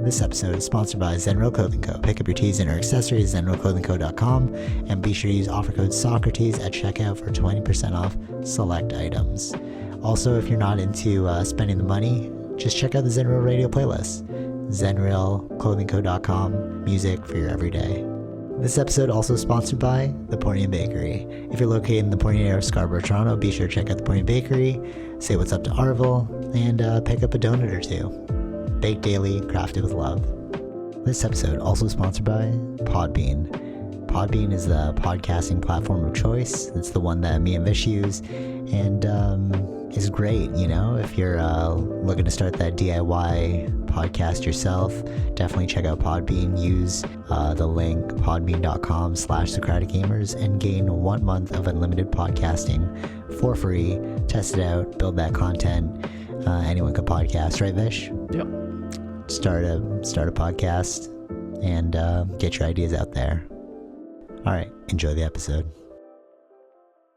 This episode is sponsored by Zenro Clothing Co. Pick up your tees and or accessories at zenroclothingco.com and be sure to use offer code SOCRATES at checkout for 20% off select items. Also, if you're not into spending the money, just check out the Zenro radio playlist. zenroclothingco.com, music for your everyday. This episode also sponsored by The Pornian Bakery. If you're located in the Pornian area of Scarborough, Toronto, be sure to check out The Pornian Bakery, say what's up to Arville, and pick up a donut or two. Baked daily, crafted with love. This episode also sponsored by Podbean. Podbean is the podcasting platform of choice. It's the one that me and Vish use, and is great, you know, if you're looking to start that DIY podcast yourself. Definitely check out Podbean. Use the link podbean.com/SocraticGamers and gain 1 month of unlimited podcasting for free. Test it out, build that content. Anyone could podcast, right, Vish? Yep. Start a podcast and get your ideas out there. All right, enjoy the episode.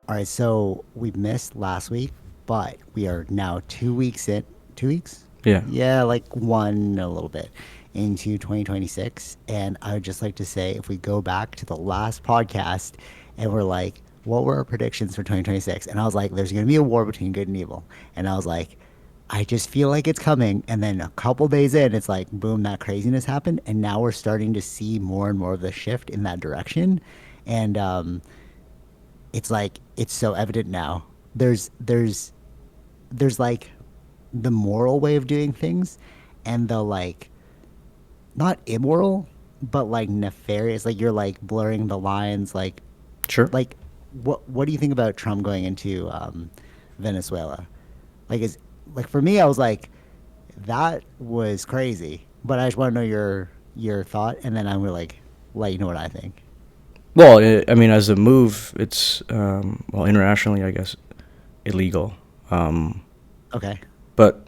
All right, so we missed last week, but we are now 2 weeks in. 2 weeks? Yeah, like one a little bit into 2026. And I would just like to say, if we go back to the last podcast and we're like, what were our predictions for 2026? And I was like, there's going to be a war between good and evil. And I was like, I just feel like it's coming. And then a couple days in, it's like, boom, that craziness happened. And now we're starting to see more and more of the shift in that direction. And it's like, it's so evident now. There's like the moral way of doing things and the like, not immoral, but like nefarious. Like you're like blurring the lines. Like, Sure. Like, what do you think about Trump going into Venezuela? Like for me, I was like, that was crazy. But I just want to know your thought, and then I'm gonna like let you know what I think. Well, I mean, as a move, it's internationally, I guess, illegal. Okay. But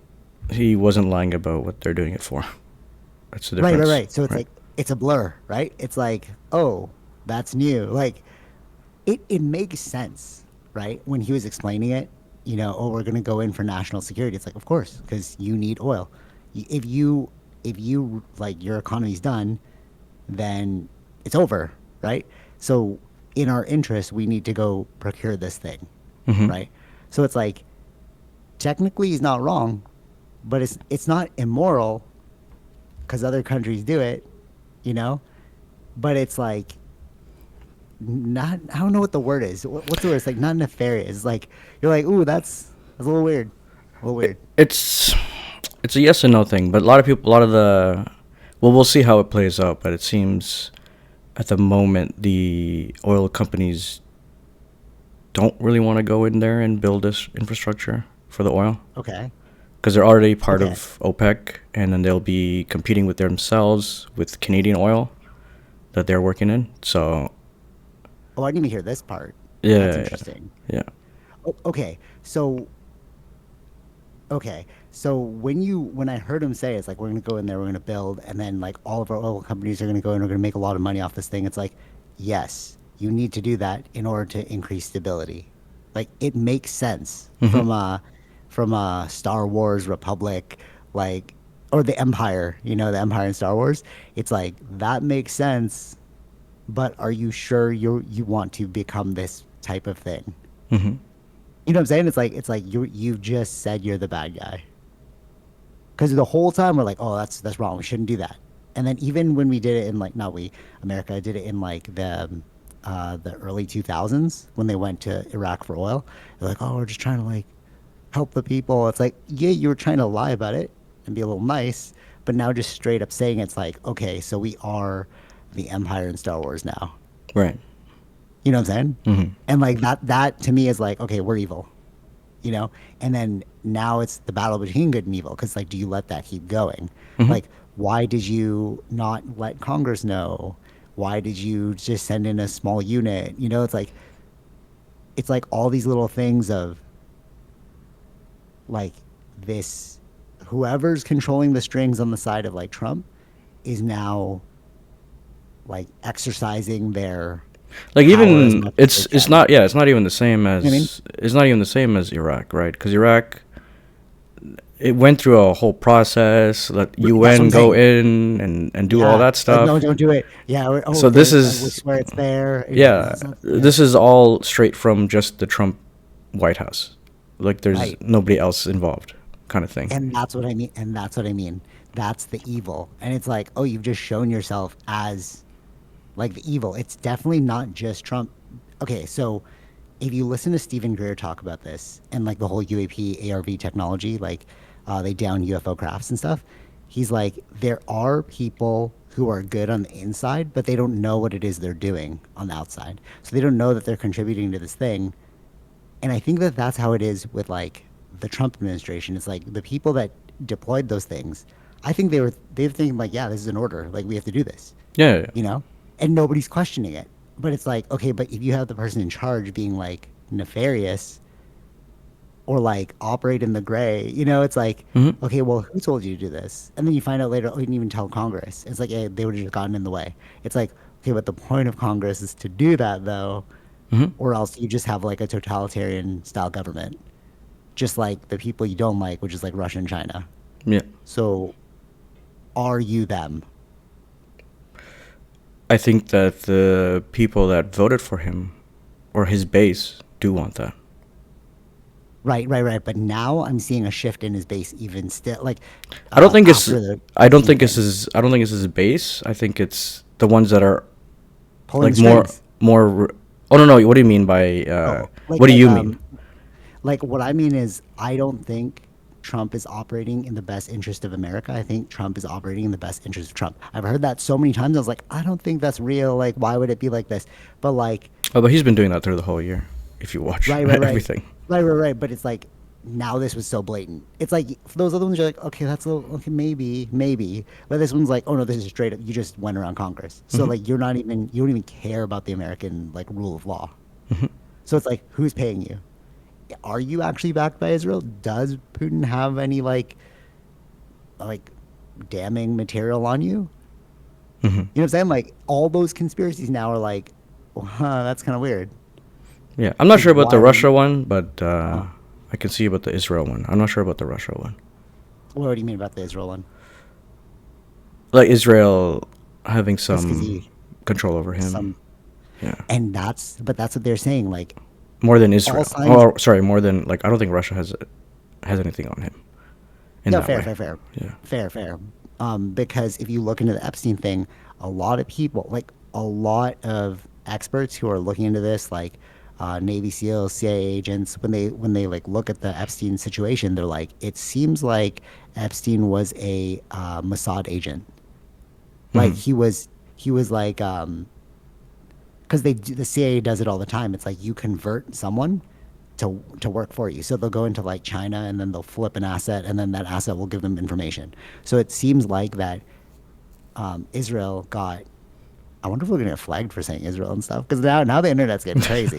he wasn't lying about what they're doing it for. That's the difference. Right. So it's like it's a blur, right? It's like, oh, that's new. Like it makes sense, right? When he was explaining it, you know, oh, we're going to go in for national security. It's like, of course, because you need oil. If you like your economy's done, then it's over, right? So in our interest, we need to go procure this thing, right? So it's like, technically he's not wrong, but it's not immoral because other countries do it, you know? But it's like, not, I don't know what the word is. What's the word? It's like not nefarious. It's like you're like, ooh, that's a little weird. It's a yes and no thing, but a lot of the we'll see how it plays out, but it seems at the moment the oil companies don't really want to go in there and build this infrastructure for the oil. Okay. Because they're already part of OPEC, and then they'll be competing with themselves with Canadian oil that they're working in. So. Oh, I didn't even hear this part. Yeah. That's interesting. Yeah. Oh, okay. So when I heard him say it's like we're gonna go in there, we're gonna build, and then like all of our oil companies are gonna go in, we're gonna make a lot of money off this thing. It's like, yes, you need to do that in order to increase stability. Like it makes sense from a Star Wars Republic, like, or the Empire. You know, the Empire in Star Wars. It's like that makes sense. But are you sure you want to become this type of thing? You know what I'm saying? It's like you just said you're the bad guy. Because the whole time we're like, oh, that's wrong. We shouldn't do that. And then even when we did it in like, America did it in like the early 2000s when they went to Iraq for oil. They're like, oh, we're just trying to like help the people. It's like, yeah, you were trying to lie about it and be a little nice, but now just straight up saying it's like, okay, so we are the Empire in Star Wars now. Right. You know what I'm saying? And like that to me is like, okay, we're evil, you know? And then now it's the battle between good and evil. Because like, do you let that keep going? Like, why did you not let Congress know? Why did you just send in a small unit? You know, it's like all these little things of like this, whoever's controlling the strings on the side of like Trump is now like exercising their like even it's not even the same as it's not even the same as Iraq, right? Because Iraq it went through a whole process. Let That's what UN I'm go saying. in and do all Yeah, that like no, stuff. don't do it. Yeah, So this we is swear it's there. And you're like, no, yeah, it's not. Yeah, this is all straight from just the Trump White House. Like there's right. nobody else involved, kind of thing. And that's what I mean. And that's what I mean. That's the evil. And it's like, oh, you've just shown yourself as like the evil. It's definitely not just Trump. Okay, so if you listen to Stephen Greer talk about this and like the whole UAP ARV technology, like they down UFO crafts and stuff, he's like, there are people who are good on the inside, but they don't know what it is they're doing on the outside. So they don't know that they're contributing to this thing. And I think that that's how it is with like the Trump administration. It's like the people that deployed those things. I think they were thinking like, yeah, this is an order. Like we have to do this, Yeah, yeah. you know, and nobody's questioning it. But it's like, okay, but if you have the person in charge being like nefarious or like operate in the gray, it's like, Hmm. okay, well, who told you to do this? And then you find out later, oh, you didn't even tell Congress. It's like, hey, they would have just gotten in the way. It's like, okay, but the point of Congress is to do that though, Hmm. or else you just have like a totalitarian style government, just like the people you don't like, which is like Russia and China. Yeah. So are you them? I think that the people that voted for him or his base do want that. Right, right, right. But now I'm seeing a shift in his base, even still, like I don't think it's after the I don't Epstein think it's thing, his I don't think it's his base. I think it's the ones that are pulling the like more strings. more oh no, no, what do you mean by Oh, what do you mean? like what I mean is, I don't think Trump is operating in the best interest of America. I think Trump is operating in the best interest of Trump. I've heard that so many times. I was like, I don't think that's real. Like, why would it be like this? But like, Oh, but he's been doing that through the whole year if you watch right, right, right, everything. right, right, right. But it's like now this was so blatant. It's like for those other ones, you're like, okay, that's a little okay, maybe, maybe. But this one's like, oh no, this is straight up. You just went around Congress, so Hmm. like you don't even care about the American like rule of law. Hmm. So it's like, who's paying you? Are you actually backed by Israel? Does Putin have any like damning material on you? Hmm. You know what I'm saying? Like all those conspiracies now are like, well, huh, that's kind of weird. Yeah, I'm not Like sure about the why would Russia you? one, but Uh, I can see about the Israel one. I'm not sure about the Russia one. what do you mean about the Israel one? Like Israel having That's because some control over him. some, Yeah. and but that's what they're saying. Like More than all Israel. signs. Or sorry, more than like I don't think Russia has anything on him in No, that fair, way. fair, fair, Yeah. fair, fair. Because if you look into the Epstein thing, a lot of people, like a lot of experts who are looking into this, like Navy SEALs, CIA agents, when they like look at the Epstein situation, they're like, it seems like Epstein was a Mossad agent. Like Hmm. he was like because the CIA does it all the time. It's like you convert someone to work for you. So they'll go into like China and then they'll flip an asset and then that asset will give them information. So it seems like that Israel got. I wonder if we're gonna get flagged for saying Israel and stuff because now the internet's getting crazy.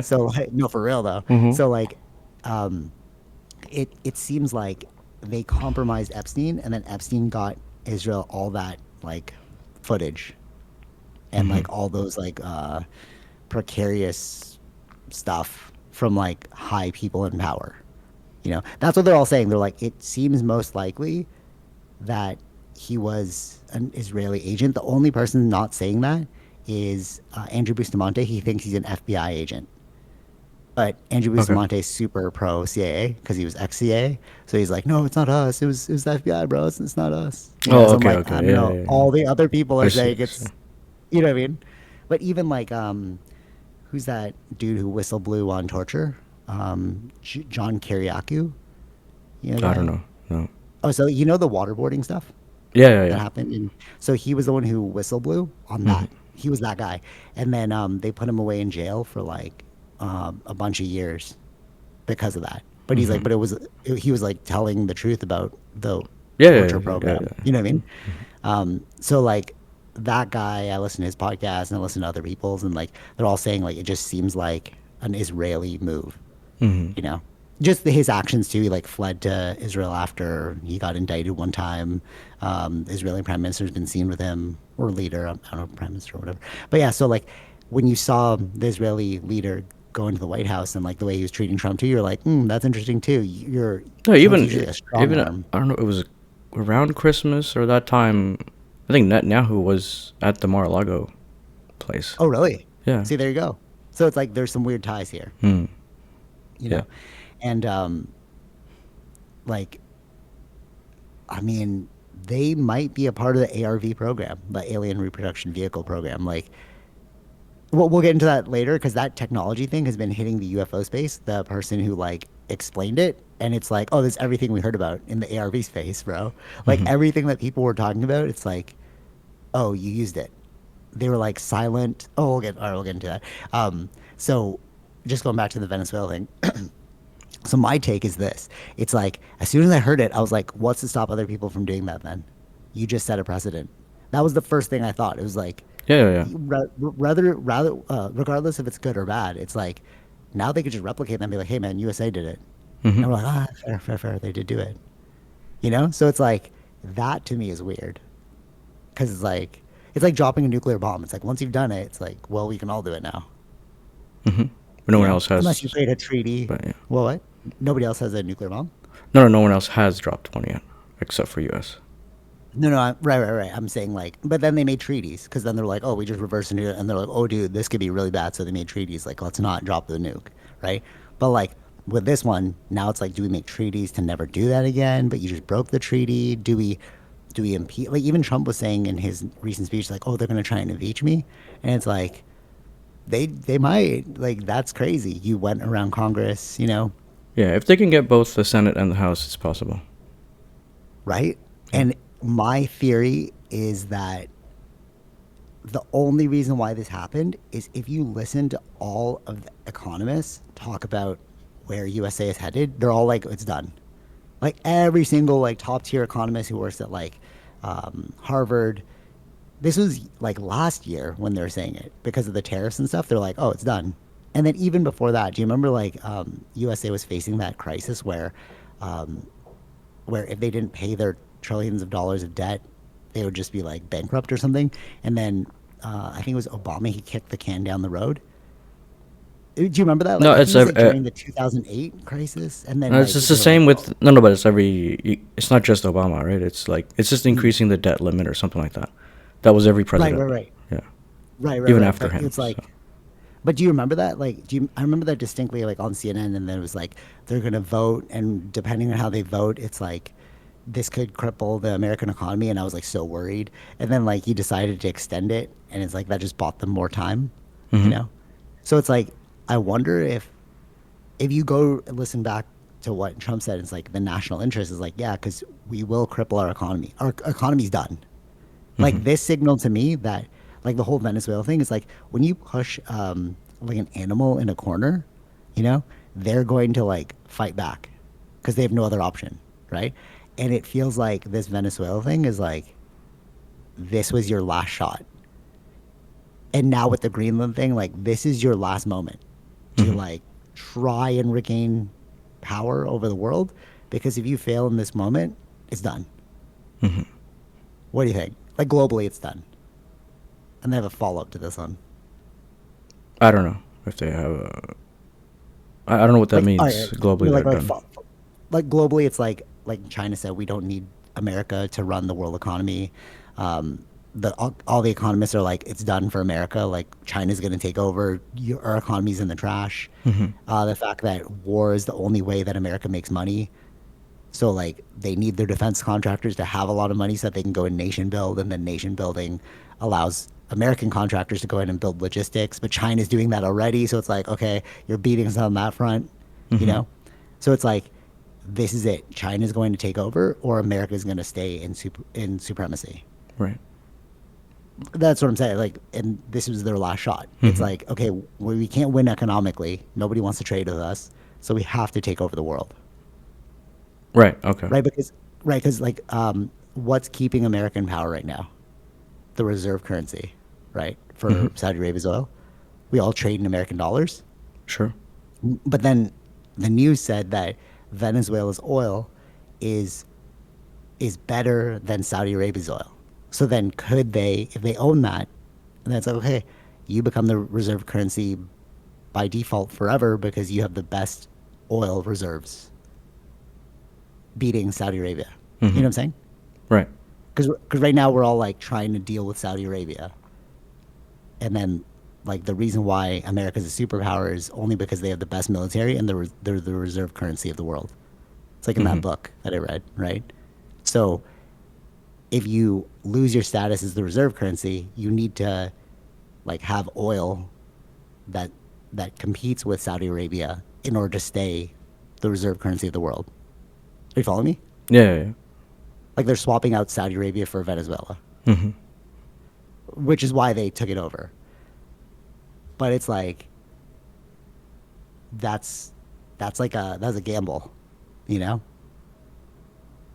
So like, no, for real though. Hmm. So like um, it seems like they compromised Epstein and then Epstein got Israel all that like footage and Hmm. like all those like precarious stuff from like high people in power. That's what they're all saying. They're like, it seems most likely that he was an Israeli agent. The only person not saying that is Andrew Bustamante. He thinks he's an FBI agent. But Andrew Okay. Bustamante is super pro CIA because he was ex CIA. So he's like, no, it's not us. It was the FBI, bro. It's not us. Oh, So I'm okay, like, I okay. don't Yeah, know. yeah, yeah. All the other people I are see. saying I see. it's, you know what I mean? But even like, who's that dude who whistle blew on torture? John Kiriakou. You know I don't that? know. No. Oh, so you know the waterboarding stuff Yeah, yeah, that yeah. happened? So he was the one who whistle blew on Hmm. that. He was that guy. And then they put him away in jail for like a bunch of years because of that. But he's like, Hmm. but he was like telling the truth about the Yeah, yeah, torture yeah, yeah, program. yeah. You know what I mean? So like that guy, I listen to his podcast and I listen to other people's, and like they're all saying like it just seems like an Israeli move. Hmm. You know, just his actions too. He like fled to Israel after he got indicted one time. The Israeli prime minister's been seen with him, or leader. I don't know, prime minister or whatever. But yeah, so like when you saw the Israeli leader go into the White House and like the way he was treating Trump too, you're like, that's interesting too. You're No, Trump's usually a strong even arm. I don't know. It was around Christmas or that time. I think Netanyahu was at the Mar-a-Lago place. Oh, really? Yeah. See, there you go. So it's like there's some weird ties here, Hmm. you Yeah. know, and like I mean, they might be a part of the ARV program, the Alien Reproduction Vehicle program. Like, we'll get into that later because that technology thing has been hitting the UFO space. The person who like explained it, and it's like, oh, this everything we heard about in the ARV space, bro. Like Hmm. everything that people were talking about, it's like, oh, you used it. They were like silent. Oh, all right, we'll get into that. So just going back to the Venezuela thing. So my take is this. It's like as soon as I heard it, I was like, what's to stop other people from doing that then? You just set a precedent. That was the first thing I thought. It was like Yeah. Yeah. Yeah. regardless if it's good or bad, it's like now they could just replicate that and be like, hey man, USA did it. Hmm. And we're like, fair, fair, fair. They did do it. You know? So it's like that to me is weird. Because it's like dropping a nuclear bomb. It's like once you've done it, it's like, well, we can all do it now. Hmm. But no You one know? else Unless you has. create a treaty. But yeah. Well, what? Nobody else has a nuclear bomb? No, no, no one else has dropped one yet, except for U.S. No, no, right, right, right. I'm saying like, but then they made treaties because then they're like, oh, we just reverse engineer it, and they're like, oh, dude, this could be really bad. So they made treaties like, let's not drop the nuke, right? But like with this one, now it's like, do we make treaties to never do that again? But you just broke the treaty. Do we impeach? Like even Trump was saying in his recent speech, like, oh, they're gonna try and impeach me, and it's like they might like that's crazy. You went around Congress, Yeah, if they can get both the Senate and the House, it's possible. right? Yeah. And my theory is that the only reason why this happened is if you listen to all of the economists talk about where USA is headed, they're all like, it's done. Like every single like top tier economist who works at like Harvard. This was like last year when they were saying it because of the tariffs and stuff. They're like, oh, it's done. And then even before that, do you remember like USA was facing that crisis um, where if they didn't pay their trillions of dollars of debt, they would just be like bankrupt or something. And then I think it was Obama. He kicked the can down the road. Do you remember that? No, Like I think it's it was like during the 2008 crisis, and then no, it's like just the they were same like, with no, no, but it's it's not just Obama, right? It's like it's just mm, increasing the debt limit or something like that. That was every right, right, president. right, Yeah, right, right, even right. after But him. it's So like, but do you remember that? Like, I remember that distinctly, like on CNN, and then it was like they're gonna vote, and depending on how they vote, it's like this could cripple the American economy, and I was like so worried. And then like he decided to extend it, and it's like that just bought them more time, you hmm. know. So it's like I wonder if you go and listen back to what Trump said, it's like the national interest is like, yeah, because we will cripple our economy. Our economy's done. Hmm. Like this signal to me that like the whole Venezuela thing is like when you push like an animal in a corner, you know, they're going to like fight back because they have no other option, right? And it feels like this Venezuela thing is like this was your last shot. And now with the Greenland thing, like this is your last moment to Hmm. like try and regain power over the world because if you fail in this moment, it's done. Hmm. What do you think? Like globally, it's done, and they have a follow up to this one. I don't know if they have. I don't know what that Like, all means right, globally. They're done. like globally, it's like China said, we don't need America to run the world economy. All the economists are like, it's done for America. Like China's going to take over. Our economy's in the trash. Hmm. The fact that war is the only way that America makes money. So like they need their defense contractors to have a lot of money so that they can go and nation build, and then nation building allows American contractors to go in and build logistics. But China's doing that already, so it's like okay, you're beating us on that front, you Hmm. know. So it's like this is it. China's going to take over, or America's going to stay in supremacy. Right. That's what I'm saying. Like, and this was their last shot. It's Hmm. like okay, we can't win economically. Nobody wants to trade with us, so we have to take over the world. Right. Okay. Right, because like what's keeping American power right now? The reserve currency, right? Hmm. For Saudi Arabia's oil. We all trade in American dollars. Sure. But then the news said that Venezuela's oil is is better than Saudi Arabia's oil. So then could they, if they own that, and that's like, okay, you become the reserve currency by default forever because you have the best oil reserves, beating Saudi Arabia. You know Mm-hmm. what I'm saying? Right. Because right now we're all like trying to deal with Saudi Arabia, and then like the reason why America's a superpower is only because they have the best military and they're the reserve currency of the world. It's like in Mm-hmm. that book that I read, right? So if you lose your status as the reserve currency, you need to like have oil that that competes with Saudi Arabia in order to stay the reserve currency of the world. Are you following me? Yeah. Yeah. Yeah. Like they're swapping out Saudi Arabia for Venezuela, Mm-hmm. which is why they took it over. But it's like that's that's a gamble, you know?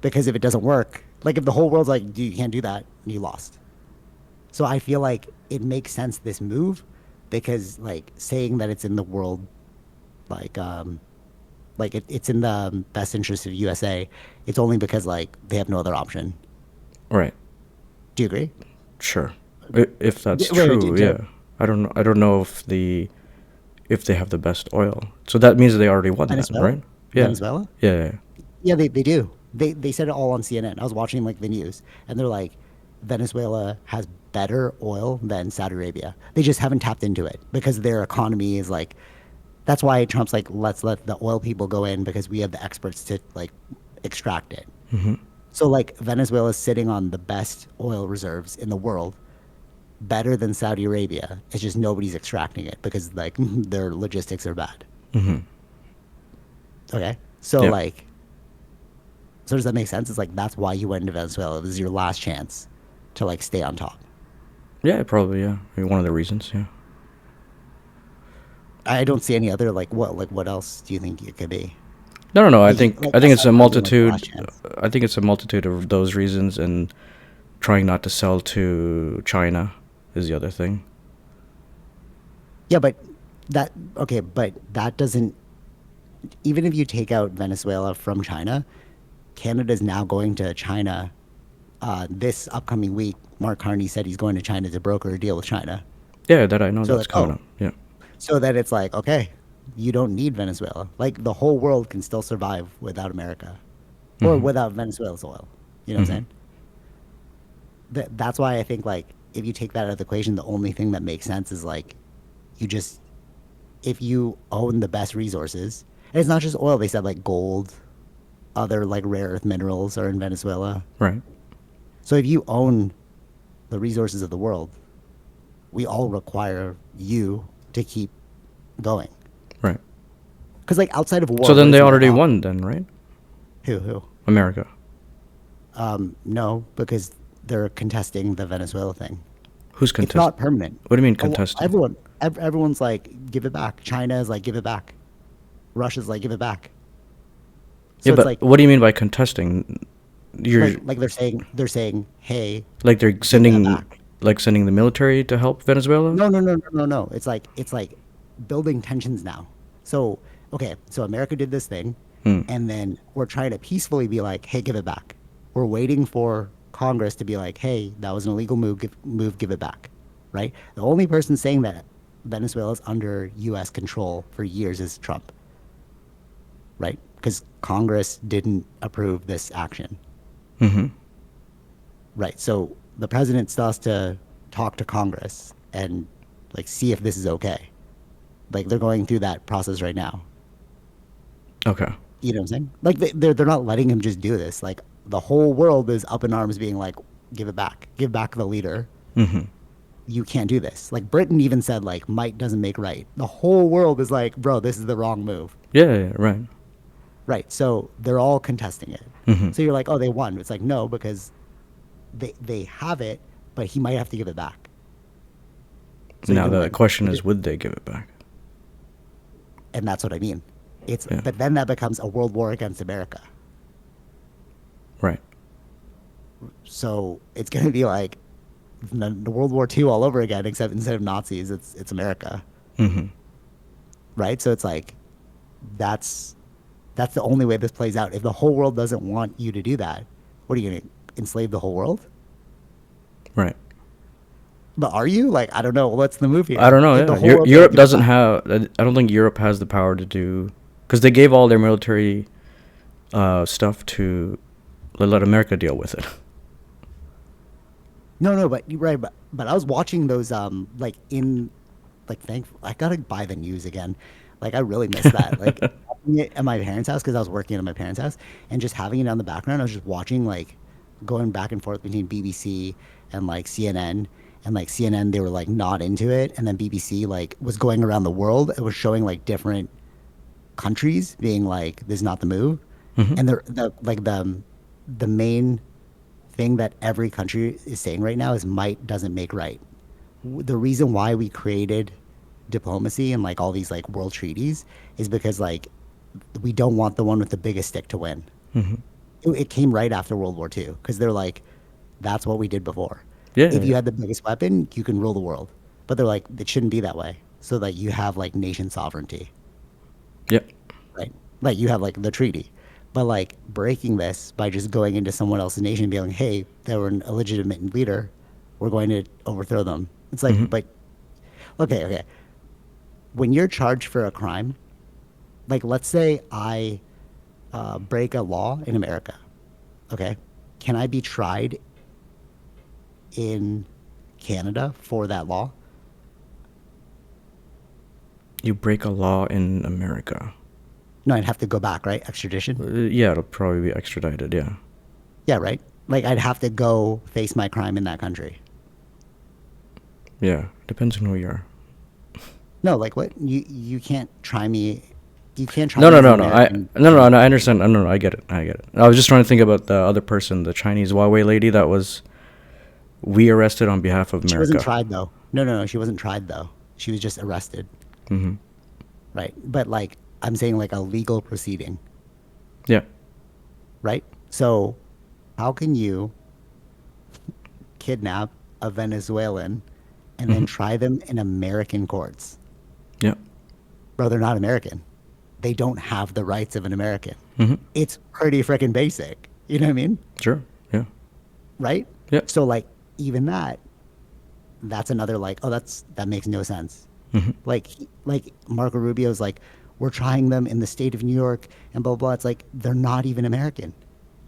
Because if it doesn't work, like if the whole world's like, you can't do that, you lost. So I feel like it makes sense this move because like saying that it's in the world like it's in the best interest of USA, it's only because like they have no other option. Right. Do you agree? Sure. If that's Wait, true, yeah. I don't know. I don't know if they have the best oil. So that means they already won that, Venezuela? right? Yeah. Venezuela? Yeah. Yeah. Yeah, they do. They said it all on CNN. I was watching like the news, and they're like, Venezuela has better oil than Saudi Arabia. They just haven't tapped into it because their economy is like. That's why Trump's like, let's let the oil people go in because we have the experts to like extract it. Mm-hmm. So like Venezuela is sitting on the best oil reserves in the world, better than Saudi Arabia. It's just nobody's extracting it because like their logistics are bad. Mm-hmm. Okay, so Yeah. like. So does that make sense? It's like that's why you went into Venezuela. This is your last chance to like stay on top. Yeah. Probably. Yeah. Maybe one of the reasons. Yeah. I don't see any other like what else do you think it could be? No. No. No. I Like think like I think it's aside a from being like the last multitude. chance. I think it's a multitude of those reasons, and trying not to sell to China is the other thing. Yeah, but that okay, but that doesn't even if you take out Venezuela from China, Canada's now going to China this upcoming week. Mark Carney said he's going to China to broker a deal with China. Yeah. That I know So that's like, coming oh, up. Yeah. so that it's like, okay, you don't need Venezuela. Like the whole world can still survive without America or Mm-hmm. without Venezuela's oil. You know what I'm Mm-hmm. saying? That's why I think like if you take that out of the equation, the only thing that makes sense is like you just if you own the best resources, and it's not just oil. They said like gold, other like rare earth minerals are in Venezuela. Right. So if you own the resources of the world, we all require you to keep going. Right. Because like outside of So war, what then is they the other already option? won, then, right? Who? America. No, because they're contesting the Venezuela thing. Who's It's contest? not permanent. What do you mean contesting? Everyone's like, give it back. China is like, give it back. Russia's like, give it back. Yeah, So it's but like, what do you mean by contesting? You're like they're saying, hey, like they're give that back. sending the military to help Venezuela? No. It's like building tensions now. So okay, so America did this thing, Hmm. and then we're trying to peacefully be like, hey, give it back. We're waiting for Congress to be like, hey, that was an illegal move. Give it back. Right. The only person saying that Venezuela is under U.S. control for years is Trump. Right. Because Congress didn't approve this action. Mm-hmm. Right. So the president still has to talk to Congress and like see if this is okay. Like they're going through that process right now. Okay. You know what I'm saying? Like they're not letting him just do this. Like the whole world is up in arms, being like, give back the leader. Mm-hmm. You can't do this. Like Britain even said like might doesn't make right. The whole world is like, bro, this is the wrong move. Yeah. Right. Right. So they're all contesting it. Mm-hmm. So you're like, oh, they won. It's like no, because they have it, but he might have to give it back. So you Now can the win. question is, would they give it back? And that's what I mean. It's Yeah. but then that becomes a world war against America. Right. So it's gonna be like the World War II all over again, except instead of Nazis, it's America, Mm-hmm. right? So it's like that's that's the only way this plays out. If the whole world doesn't want you to do that, what are you gonna enslave the whole world? Right. But are you like I don't know what's the move I here? don't know. If the Yeah, whole world's gonna Europe give it doesn't back. have. I don't think Europe has the power to do because they gave all their military stuff to let America deal with it. No, no, but you're right. But I was watching those like in like thank I gotta buy the news again. Like I really miss that. Like having it at my parents' house because I was working at my parents' house and just having it on the background. I was just watching like going back and forth between BBC and like CNN. And like CNN, they were like not into it, and then BBC like was going around the world. It was showing like different countries being like, "This is not the move," Hmm. and the main thing that every country is saying right now is might doesn't make right. The reason why we created diplomacy and like all these like world treaties is because like we don't want the one with the biggest stick to win. Hmm. It came right after World War II because they're like, that's what we did before. Yeah, If yeah, you yeah. had the biggest weapon, you can rule the world. But they're like, it shouldn't be that way. So that you have like nation sovereignty, Yeah. right? Like you have like the treaty. But like breaking this by just going into someone else's nation and being like, hey, they were an illegitimate leader, we're going to overthrow them. It's like, Hmm. but okay, okay. When you're charged for a crime, like let's say I break a law in America, okay? Can I be tried in Canada for that law? You break a law in America. No, I'd have to go back, right? Extradition? Yeah, it'll probably be extradited. Yeah. Yeah, right? Like I'd have to go face my crime in that country. Yeah. Depends on who you are. No, like what? You can't try me. You can't try No, me no, as an no, no. American. No, no, no. I understand. No, no, no. I get it. I get it. I was just trying to think about the other person, the Chinese Huawei lady that was we arrested on behalf of She wasn't America. tried though. No, no, no. She wasn't tried though. She was just arrested, Hmm. right? But like I'm saying, like a legal proceeding, Yeah. right? So how can you kidnap a Venezuelan and then Hmm. try them in American courts? Yeah. Bro, they're not American. They don't have the rights of an American. Hmm. It's pretty freaking basic. You know what I mean? Sure. Yeah. Right? Yeah. So like even that, that's another like, oh, that makes no sense. Hmm. Like Marco Rubio's like, we're trying them in the state of New York and blah blah. It's like they're not even American.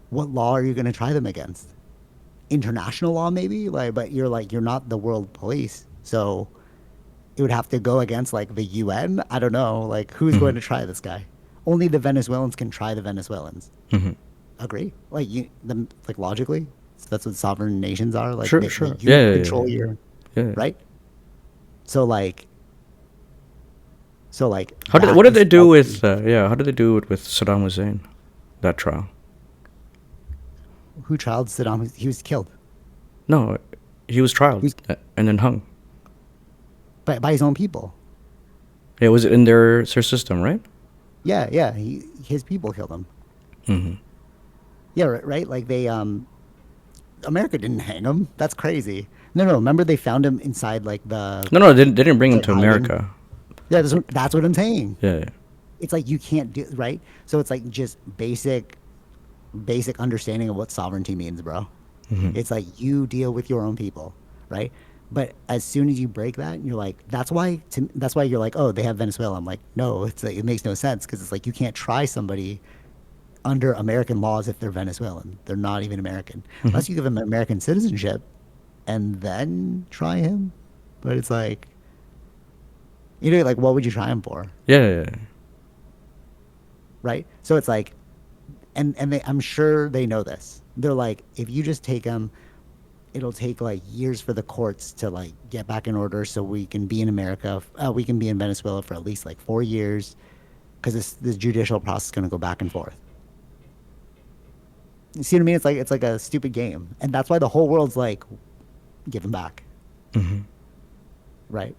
What law are you going to try them against? International law, maybe. But you're not the world police, so it would have to go against like the UN. I don't know. Like who's Hmm. going to try this guy? Only the Venezuelans can try the Venezuelans. Hmm. Agree? Like like logically, so that's what sovereign nations are. Like Sure. Sure. you Yeah. Yeah. Yeah. control your Yeah. Yeah. right. So like How did? that What did is they do healthy. with? Yeah. How did they do it with Saddam Hussein? That trial. Who trialed Saddam? He was killed. No, he was trialed Who's and then hung. by his own people. Yeah, was it in their system, right? Yeah, yeah. His people killed him. Hmm. Yeah, right. Right? Like America didn't hang him. That's crazy. No, no. Remember they found him inside like the No, no, they didn't bring him like to hiding. America. Yeah, that's what I'm saying. Yeah, yeah. It's like you can't do right. So it's like just basic understanding of what sovereignty means, bro. Hmm. It's like you deal with your own people, right? But as soon as you break that, you're like, that's why you're like, oh, they have Venezuela. I'm like, no, it's like, it makes no sense because it's like you can't try somebody under American laws if they're Venezuelan. They're not even American Hmm. unless you give them American citizenship and then try him. But it's like, like what would you try him for, Yeah, yeah, yeah. right? So it's like, I'm sure they know this. They're like, if you just take him, it'll take like years for the courts to like get back in order so we can be in America. We can be in Venezuela for at least like 4 years because this judicial process is going to go back and forth. You see what I mean? It's like a stupid game, and that's why the whole world's like, give him back, Hmm. right?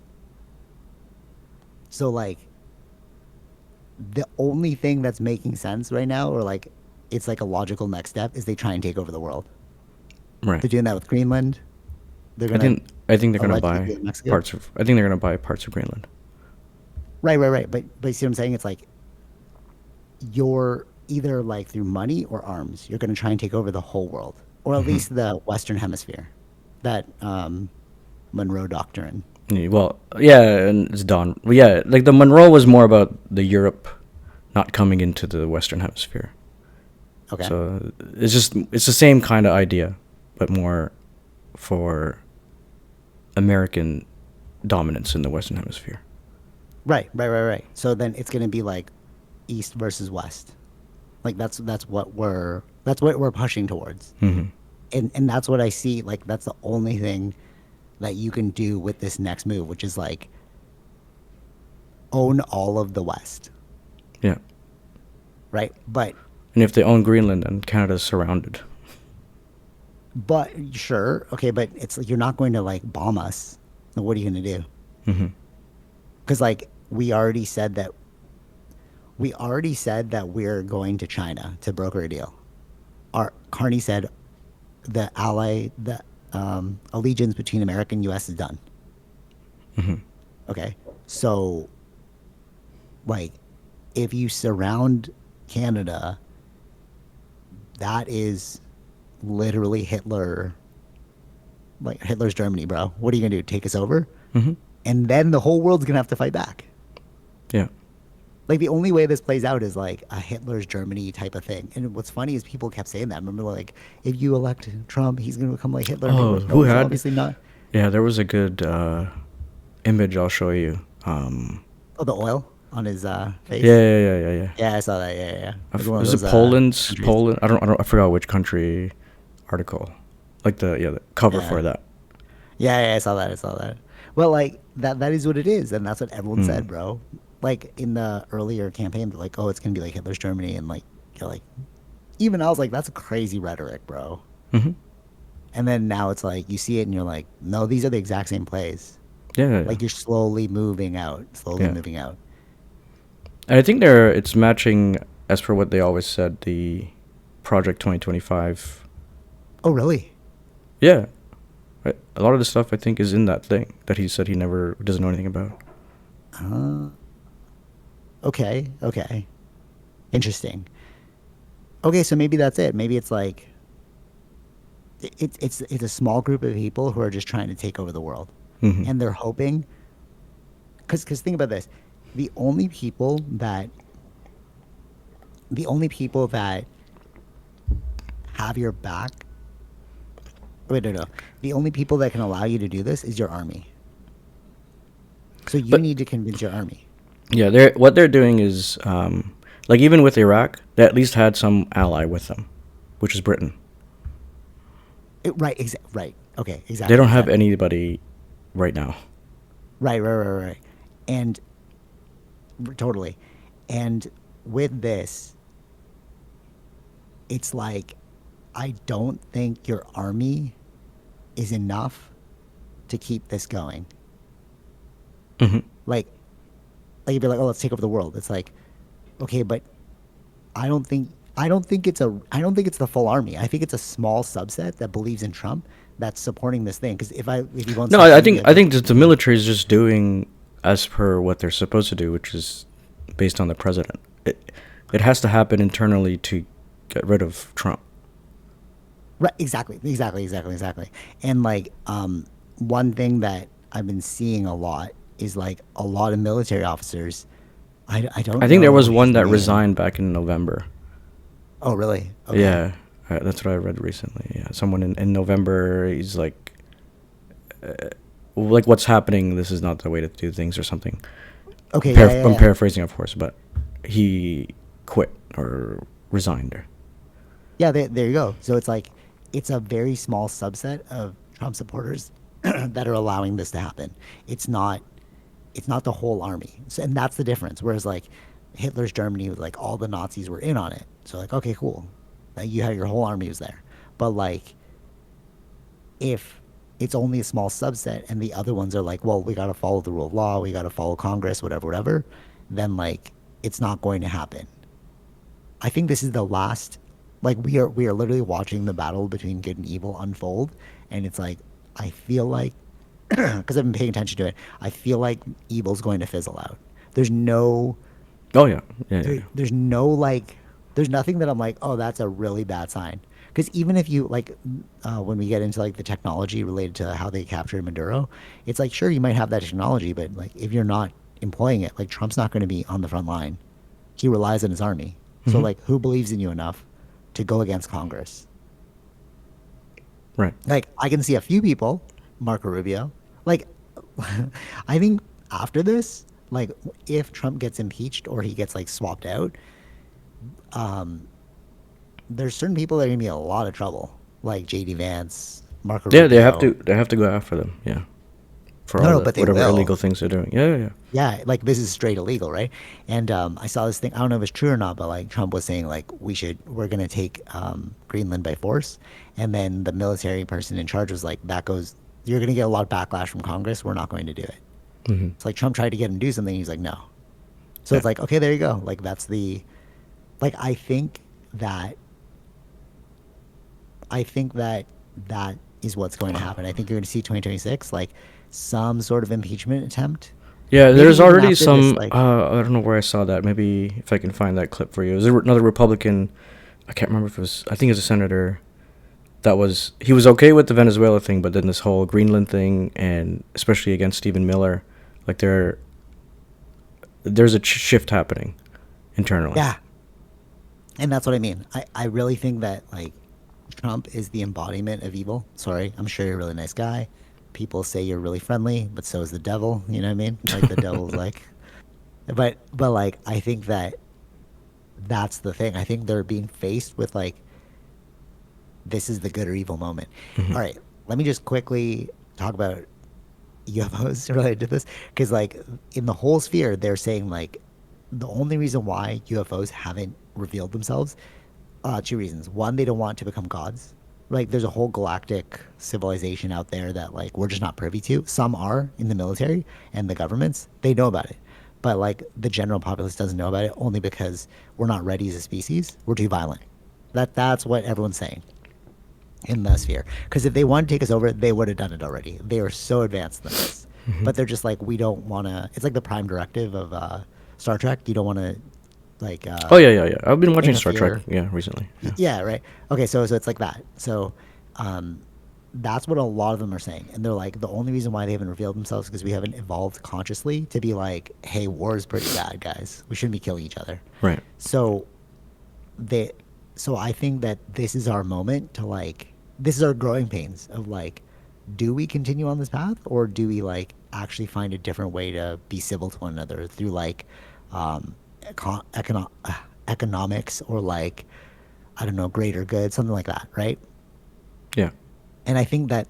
So like, the only thing that's making sense right now, or like, it's like a logical next step, is they try and take over the world. Right. They're doing that with Greenland. They're I gonna think I think they're gonna allegedly do buy it in Mexico. parts of. I think they're gonna buy parts of Greenland. Right, right, right. But you see what I'm saying? It's like you're either like through money or arms, you're going to try and take over the whole world, or at Hmm. least the Western Hemisphere. That Monroe Doctrine. Yeah, well, yeah, and it's done. Well, yeah, like the Monroe was more about the Europe not coming into the Western Hemisphere. Okay. So it's the same kind of idea, but more for American dominance in the Western Hemisphere. Right. So then it's gonna be like East versus West. Like that's what we're pushing towards. Hmm. And that's what I see. Like that's the only thing that you can do with this next move, which is like own all of the West, Yeah, right? and if they own Greenland, then Canada's surrounded. But sure, okay, but it's like you're not going to like bomb us. Like, what are you gonna do? Hmm. Because like we already said that we're going to China to broker a deal. Our Carney said the allegiance between America and U.S. is done. Hmm. Okay, so like if you surround Canada, that is literally Hitler's Germany, bro. What are you gonna do? Take us over? Hmm. And then the whole world's gonna have to fight back. Yeah. Like the only way this plays out is like a Hitler's Germany type of thing. And what's funny is people kept saying that. Remember, like if you elect Trump, he's gonna become like Hitler. And people Oh, were like, who no, he's had? obviously not. Yeah, there was a good image I'll show you. Oh, the oil on his Yeah, face. yeah, yeah, yeah, yeah. Yeah, I saw that. Yeah. Like one of Was it those Poland's countries. Poland? I forgot which country article. Like the cover Yeah. for that. Yeah, I saw that. I saw that. Well, like that is what it is, and that's what everyone said, Mm. bro. Like in the earlier campaign, they're like, oh, it's gonna be like Hitler's Germany, and like you're like, even I was like, that's crazy rhetoric, bro. Hmm. And then now it's like you see it, and you're like, no, these are the exact same plays. Yeah, yeah, yeah. Like you're slowly moving out, slowly Yeah. moving out. And I think it's matching as per what they always said, the Project 2025. Oh, really? Yeah. Right. A lot of the stuff I think is in that thing that he said he never doesn't know anything about. Uh, okay. Interesting. Okay, so maybe that's it. Maybe it's like it's a small group of people who are just trying to take over the world, Hmm. and they're hoping. Because think about this, the only people that the only people that have your back. Wait, no. The only people that can allow you to do this is your army. So you But need to convince your army. yeah, they're doing is like even with Iraq, they at least had some ally with them, which is Britain. Right. Okay, They exactly, don't have exactly. anybody right now. Right. And totally. And with this, it's like I don't think your army is enough to keep this going. Hmm. Like you'd be like, oh, let's take over the world. It's like, okay, but I don't think it's the full army. I think it's a small subset that believes in Trump that's supporting this thing. Because if you go on No, social I think media, I think that the military is just doing as per what they're supposed to do, which is based on the president. It has to happen internally to get rid of Trump. right, exactly. And like one thing that I've been seeing a lot is like a lot of military officers. I I don't think there know was his one that name. resigned back in November. Oh, really? Okay. Yeah, that's what I read recently. Yeah, someone in November, he's like what's happening. This is not the way to do things, or something. Okay. Yeah. I'm paraphrasing, of course, but he quit or resigned. Or, Yeah, there you go. So it's like it's a very small subset of Trump supporters that are allowing this to happen. It's not it's not the whole army. So, and that's the difference. Whereas like Hitler's Germany, like all the Nazis were in on it. So like, okay, cool. Like you have your whole army was there. But like if it's only a small subset and the other ones are like, well, we got to follow the rule of law, we got to follow Congress, whatever, then like it's not going to happen. I think this is the last. Like we are literally watching the battle between good and evil unfold, and it's like I feel like because I've been paying attention to it, I feel like evil's going to fizzle out. There's no oh yeah, yeah, yeah, there's no like there's nothing that I'm like, oh, that's a really bad sign. Because even if you like, when we get into like the technology related to how they captured Maduro, it's like sure you might have that technology, but like if you're not employing it, like Trump's not going to be on the front line. He relies on his army. So Hmm. like, who believes in you enough to go against Congress? Right. Like I can see a few people, Marco Rubio. Like I think after this, like if Trump gets impeached or he gets like swapped out, there's certain people that are gonna be in a lot of trouble, like JD Vance, Marco Yeah, they have to. Rubio. They have to go after them. Yeah, for No, all no, the but they whatever will. illegal things they're doing. Yeah, yeah, yeah. Yeah, like this is straight illegal, right? And I saw this thing. I don't know if it's true or not, but like Trump was saying, like we're gonna take Greenland by force, and then the military person in charge was like, that goes, you're gonna get a lot of backlash from Congress. We're not going to do it. Hmm. It's like Trump tried to get him to do something. He's like, no. So Yeah. it's like, okay, there you go. Like that's the, like that I think that that is what's going to happen. I think you're going to see 2026 like some sort of impeachment attempt. Yeah, Maybe there's even already after this, some. like I don't know where I saw that. Maybe if I can find that clip for you. There's another Republican. I can't remember if it was. I think it was a senator that was. He was okay with the Venezuela thing, but then this whole Greenland thing, and especially against Stephen Miller, like there's a shift happening internally. yeah, and that's what I mean. I really think that like Trump is the embodiment of evil. Sorry, I'm sure you're a really nice guy. People say you're really friendly, but so is the devil. You know what I mean? Like the devil's like, but like I think that that's the thing. I think they're being faced with like this is the good or evil moment. Hmm. All right, let me just quickly talk about UFOs related to this because like in the whole sphere, they're saying like the only reason why UFOs haven't revealed themselves, two reasons. One, they don't want to become gods. Like there's a whole galactic civilization out there that like we're just not privy to. Some are in the military and the governments. They know about it. But like the general populace doesn't know about it only because we're not ready as a species. We're too violent. That's what everyone's saying in the sphere. Because if they wanted to take us over, they would have done it already. They are so advanced than us. Hmm. But they're just like, we don't want to. It's like the prime directive of Star Trek. You don't want to like Oh yeah, yeah, yeah. I've been watching Star Trek. interfere. Yeah, recently. Yeah. Yeah, right. Okay, so it's like that. So um, that's what a lot of them are saying, and they're like the only reason why they haven't revealed themselves is because we haven't evolved consciously to be like, hey, war is pretty bad, guys. We shouldn't be killing each other. Right. So they, so I think that this is our moment to like, this is our growing pains of like, do we continue on this path or do we like actually find a different way to be civil to one another through like um, economics or like I don't know, greater good, something like that, right? Yeah. And I think that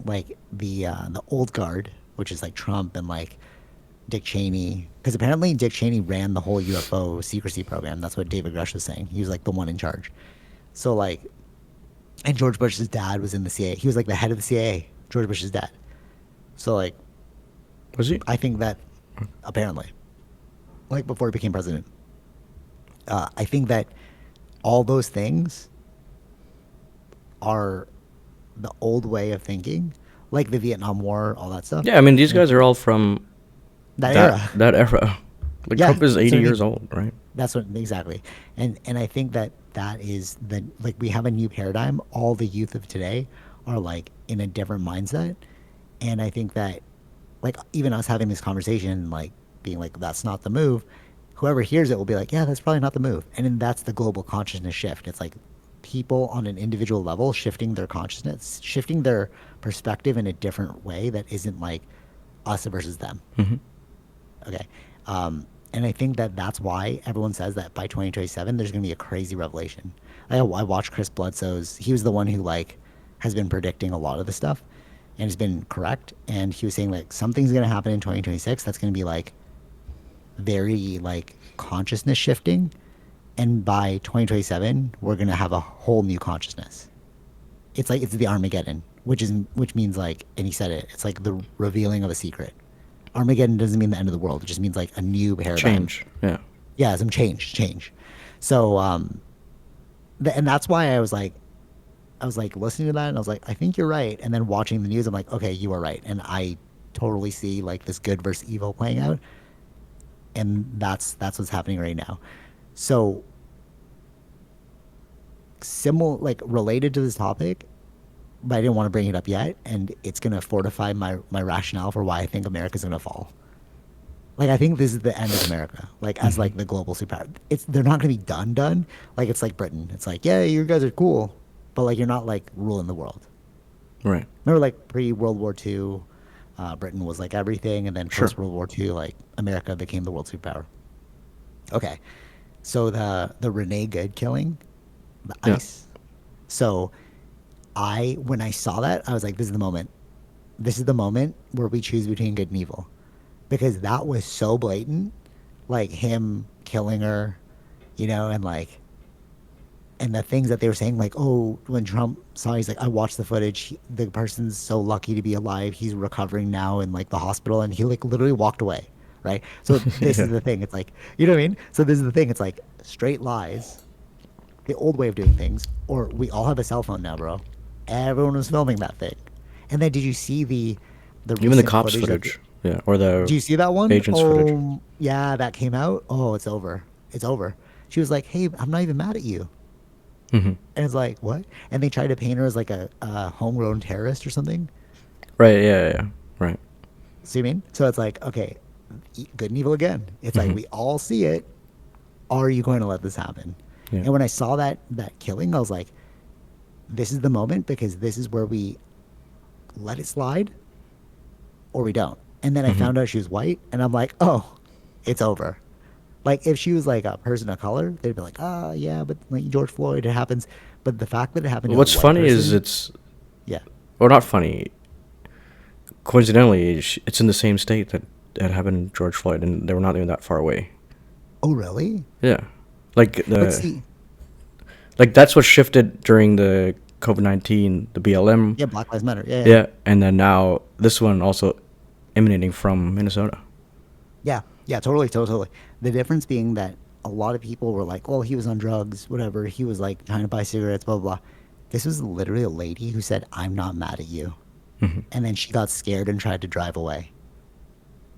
like the old guard, which is like Trump and like Dick Cheney, because apparently Dick Cheney ran the whole UFO secrecy program. That's what David Grush was saying. He was like the one in charge. So like, and George Bush's dad was in the CIA. He was like the head of the CIA. George Bush's dad. So like, Was he? I think that apparently, like before he became president, I think that all those things are the old way of thinking, like the Vietnam War, all that stuff. Yeah, I mean these And guys are all from that that era. that era. Like Yeah, Trump is that's what 80 I years mean. old, right? That's what exactly. And I think that that is the like we have a new paradigm. All the youth of today are like in a different mindset, and I think that like even us having this conversation, like being like that's not the move. Whoever hears it will be like, yeah, that's probably not the move. And then that's the global consciousness shift. It's like people on an individual level shifting their consciousness, shifting their perspective in a different way that isn't like us versus them. Hmm. Okay. And I think that that's why everyone says that by 2027 there's going to be a crazy revelation. I watched Chris Bledsoe's. He was the one who like has been predicting a lot of the stuff, and has been correct. And he was saying like something's going to happen in 2026 that's going to be like very like consciousness shifting, and by 2027 we're going to have a whole new consciousness. It's like it's the Armageddon, which means like, and he said it. It's like the revealing of a secret. Armageddon doesn't mean the end of the world. It just means like a new paradigm. Change. Yeah. Yeah, some change. So, and that's why I was like listening to that, and I was like, I think you're right. And then watching the news, I'm like, okay, you are right, and I totally see like this good versus evil playing out, and that's what's happening right now. So, similar, like related to this topic, but I didn't want to bring it up yet, and it's gonna fortify my rationale for why I think America's gonna fall. Like I think this is the end of America, like as Hmm. like the global superpower. It's they're not gonna be done. Like it's like Britain. It's like yeah, you guys are cool, but like you're not like ruling the world. Right. Remember like pre World War II, Britain was like everything, and then Sure. post World War II, like America became the world superpower. Okay, so the Renee Good killing, the Yeah. ice. So I when I saw that, I was like, this is the moment. This is the moment where we choose between good and evil, because that was so blatant, like him killing her, and like and the things that they were saying, like, oh, when Trump saw, he's like, I watched the footage. The person's so lucky to be alive. He's recovering now in like the hospital, and he like literally walked away, right? So this Yeah. is the thing. It's like, you know what I mean? So this is the thing. It's like straight lies, the old way of doing things, or we all have a cell phone now, bro. Everyone was filming that thing. And then did you see the Even the recent cops footage that footage. Yeah. Or do the you see that one? agents footage. Oh, yeah, that came out. Oh, it's over. It's over. She was like, "Hey, I'm not even mad at you." Hmm. And it's like, what? And they tried to paint her as like a homegrown terrorist or something. Right. Yeah. Yeah. Yeah. Right. See what I mean? So it's like, okay, good and evil again. It's like Hmm. we all see it. Are you going to let this happen? Yeah. And when I saw that killing, I was like, this is the moment, because this is where we let it slide or we don't. And then I Hmm. found out she was white, and I'm like, oh, it's over. Like if she was like a person of color, they'd be like, ah, yeah, but like George Floyd, it happens. But the fact that it happened to a What's white funny is person, it's, yeah. or not funny. Coincidentally, it's in the same state that happened in George Floyd, and they were not even that far away. Oh, really? Yeah. Like But the see, like that's what shifted during the COVID-19, the BLM. yeah, Black Lives Matter. Yeah, yeah, Yeah, and then now this one also emanating from Minnesota. yeah, yeah, totally, totally. The difference being that a lot of people were like, "Well, he was on drugs, whatever. He was like trying to buy cigarettes, blah blah." Blah. This was literally a lady who said, "I'm not mad at you," Hmm. and then she got scared and tried to drive away.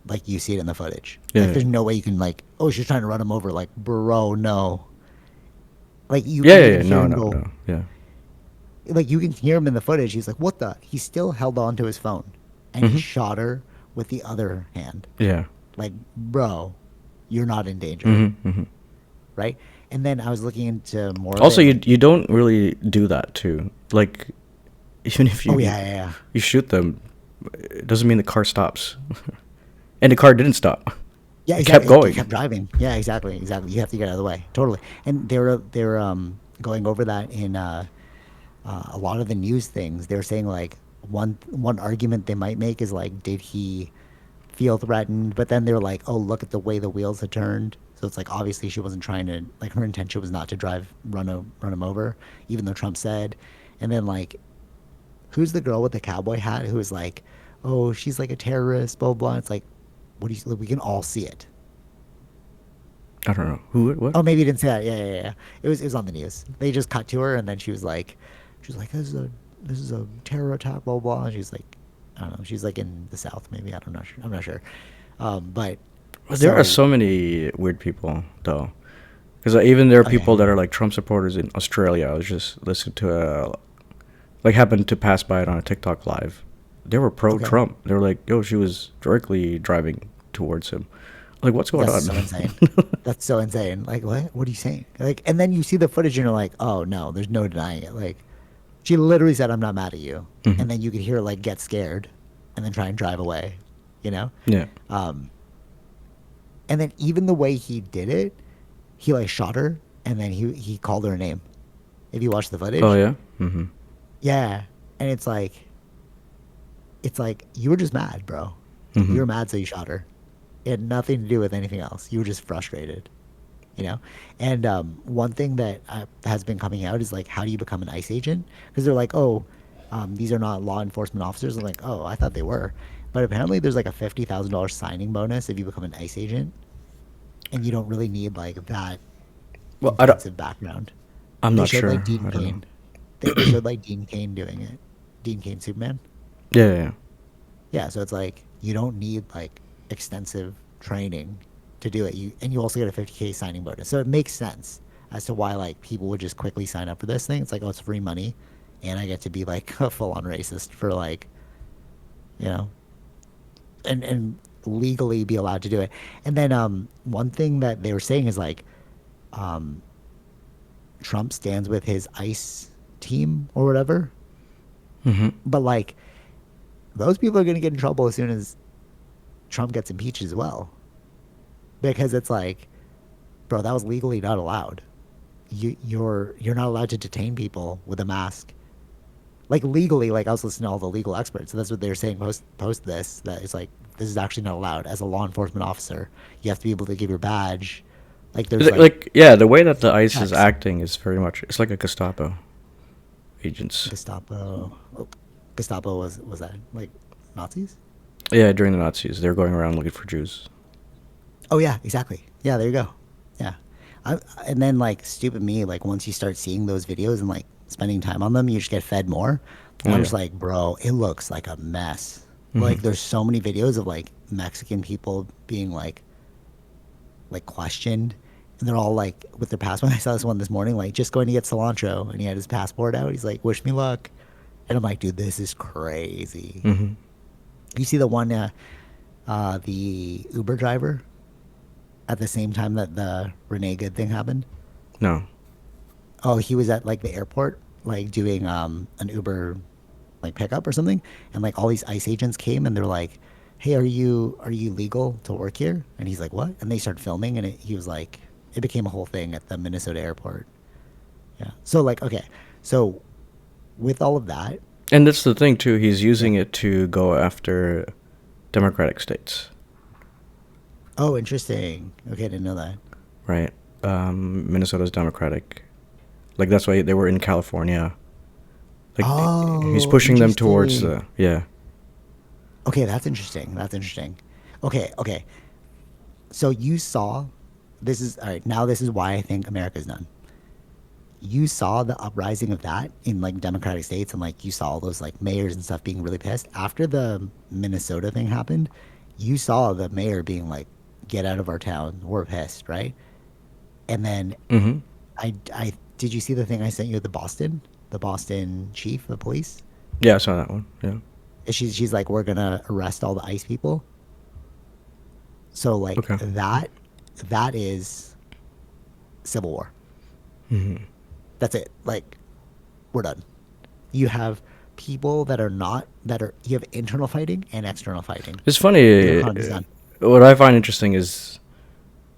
Like you see it in the footage. Like Yeah. there's no way you can like, oh, she's trying to run him over. Like, bro, no. Like you Yeah, can yeah, even yeah. hear No, him no, go. no. Yeah. Like you can hear him in the footage. He's like, "What the?" He still held on to his phone, and he Hmm. shot her with the other hand. Yeah. Like, bro, you're not in danger, Hmm. Hmm. right? And then I was looking into more of Also, it. you Like, you don't really do that too. Like, even if oh you yeah, yeah, yeah. you shoot them, it doesn't mean the car stops. And the car didn't stop. Yeah, It kept exactly. It kept going. driving. Yeah, exactly, exactly. You have to get out of the way. Totally. And they were going over that in a lot of the news things. They were saying like one argument they might make is like, did he feel threatened? But then they were like, oh, look at the way the wheels had turned. So it's like obviously she wasn't trying to like her intention was not to run him over, even though Trump said. And then like, who's the girl with the cowboy hat who was like, oh, she's like a terrorist, blah blah. It's like, what do you? We can all see it. I don't know who. What? Oh, maybe you didn't say that. Yeah, yeah, yeah. It was on the news. They just cut to her, and then she was like, this is a terror attack, blah blah. And she's like, I don't know. She's like in the South, maybe. I don't know. I'm not sure. But But there are so so many weird people though, because even there are people okay, that are like Trump supporters in Australia. I was just listening to like happened to pass by it on a TikTok live. They were pro okay, Trump. They were like, yo, she was directly driving towards him. Like, what's going that's on? so insane. That's so insane. Like, what? What are you saying? Like, and then you see the footage, and you're like, oh no, there's no denying it. Like, she literally said, "I'm not mad at you," Hmm. and then you could hear her like get scared, and then try and drive away. You know. Yeah. Um, And then even the way he did it, he like shot her and then he called her a name. If you watch the Oh footage, yeah. Hmm. yeah, and it's like you were just mad, bro. Hmm. You were mad, so you shot her. It had nothing to do with anything else. You were just frustrated, you know. And one thing that has been coming out is like, how do you become an ICE agent? Because they're like, oh, these are not law enforcement officers. I'm like, oh, I thought they were, but apparently there's like a $50,000 signing bonus if you become an ICE agent, and you don't really need like that Well, I don't. intensive background. I'm They not showed like sure. Dean I don't know. Cain. They showed like Dean Cain doing it. Dean Cain Superman. Yeah, yeah, yeah. Yeah, so it's like you don't need like extensive training to do it. You also get a 50K signing bonus. So it makes sense. as to why like people would just quickly sign up for this thing. It's like, oh, it's free money, and I get to be like a full on racist for like, you know, and legally be allowed to do it. And then one thing that they were saying is like, um, Trump stands with his ICE team or whatever, Mm-hmm. but like those people are gonna get in trouble as soon as Trump gets impeached as well, because it's like, bro, that was legally not allowed. You're not allowed to detain people with a mask. Like legally, like I was listening to all the legal experts, so that's what they were saying post this. That it's like this is actually not allowed as a law enforcement officer. You have to be able to give your badge. Like there's like Like, yeah, the way that the ICE is checks. acting is very much, it's like a Gestapo agents. Gestapo. Oh, Gestapo was that like Nazis? Yeah, during the Nazis, they were going around looking for Jews. Oh yeah, exactly. Yeah, there you go. Yeah, and then like stupid me, like once you start seeing those videos and like spending time on them, you just get fed more. And Oh, I'm yeah. just like, bro, it looks like a mess. Mm-hmm. Like there's so many videos of like Mexican people being like questioned, and they're all like with their passport. I saw this one this morning, like just going to get cilantro, and he had his passport out. He's like, "Wish me luck," and I'm like, "Dude, this is crazy." Mm-hmm. You see the one, the Uber driver at the same time that the Renee Good thing happened. No. Oh, he was at like the airport, like doing an Uber like pickup or something, and like all these ICE agents came and they're like, "Hey, are you legal to work here?" And he's like, "What?" And they started filming, and he was like, it became a whole thing at the Minnesota airport. Yeah. So like, okay, so with all of that, And that's the thing, too. He's yeah. using it to go after Democratic states, Oh, interesting. Okay, I didn't know that. right? Minnesota's Democratic. Like, that's why they were in California. Like, he's Oh, pushing them towards interesting. the, yeah. Okay, that's interesting. That's interesting. Okay, okay. So you saw, this is all right. Now this is why I think America's done. You saw the uprising of that in like Democratic states, and like you saw all those like mayors and stuff being really pissed after the Minnesota thing happened. You saw the mayor being like, "Get out of our town. We're pissed," right? And then Mm-hmm. I did you see the thing I sent you at the Boston chief of police? Yeah, I saw that one. Yeah. She's like, "We're gonna arrest all the ICE people." So like Okay. that is civil war. Mm-hmm. That's it. Like we're done. You have people that are not that are you have internal fighting and external fighting. It's The funny. economy's done. What I find interesting is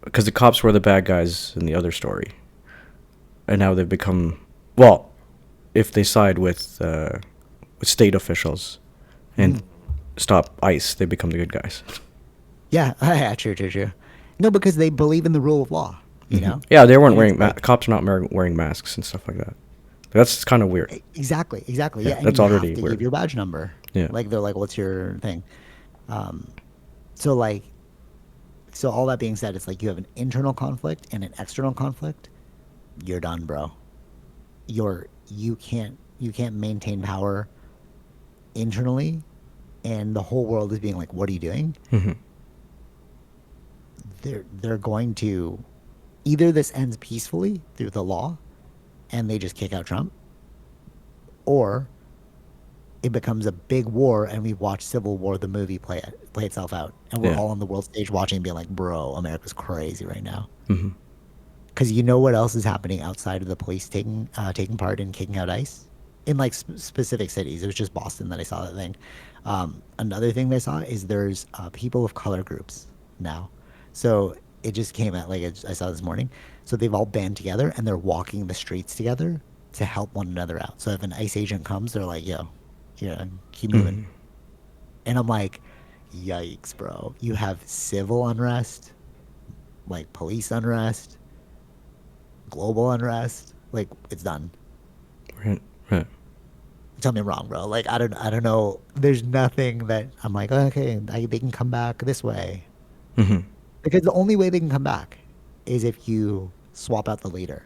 because the cops were the bad guys in the other story, and now they've become, well, if they side with state officials and Mm. stop ICE, they become the good guys. Yeah, yeah, true, true, true. No, because they believe in the rule of law, you Hmm. know? Yeah, they weren't And it's wearing like cops are not wearing masks and stuff like that. That's kind of weird. exactly, exactly. Yeah, Yeah, and that's you have already to give weird. your badge number. Yeah. Like they're like, "What's your thing?" Um, so like, so all that being said, it's like you have an internal conflict and an external conflict. You're done, bro. You can't maintain power internally, and the whole world is being like, "What are you doing?" Hmm. They're going to either this ends peacefully through the law, and they just kick out Trump, or it becomes a big war, and we watch Civil War the movie play itself out, and we're Yeah. all on the world stage watching, and being like, "Bro, America's crazy right now." Hmm. Because you know what else is happening outside of the police taking part in kicking out ICE in like specific cities. It was just Boston that I saw that thing. Another thing that I saw is there's people of color groups now. So it just came out like I saw this morning. So they've all band together and they're walking the streets together to help one another out. So if an ICE agent comes, they're like, "Yo, yeah, keep moving." Hmm. And I'm like, "Yikes, bro! You have civil unrest, like police unrest, global unrest. Like it's done." Right. Right. Tell me I'm wrong, bro. Like I don't know. There's nothing that I'm like, "Oh, okay, they can come back this way," Hmm. because the only way they can come back is if you swap out the leader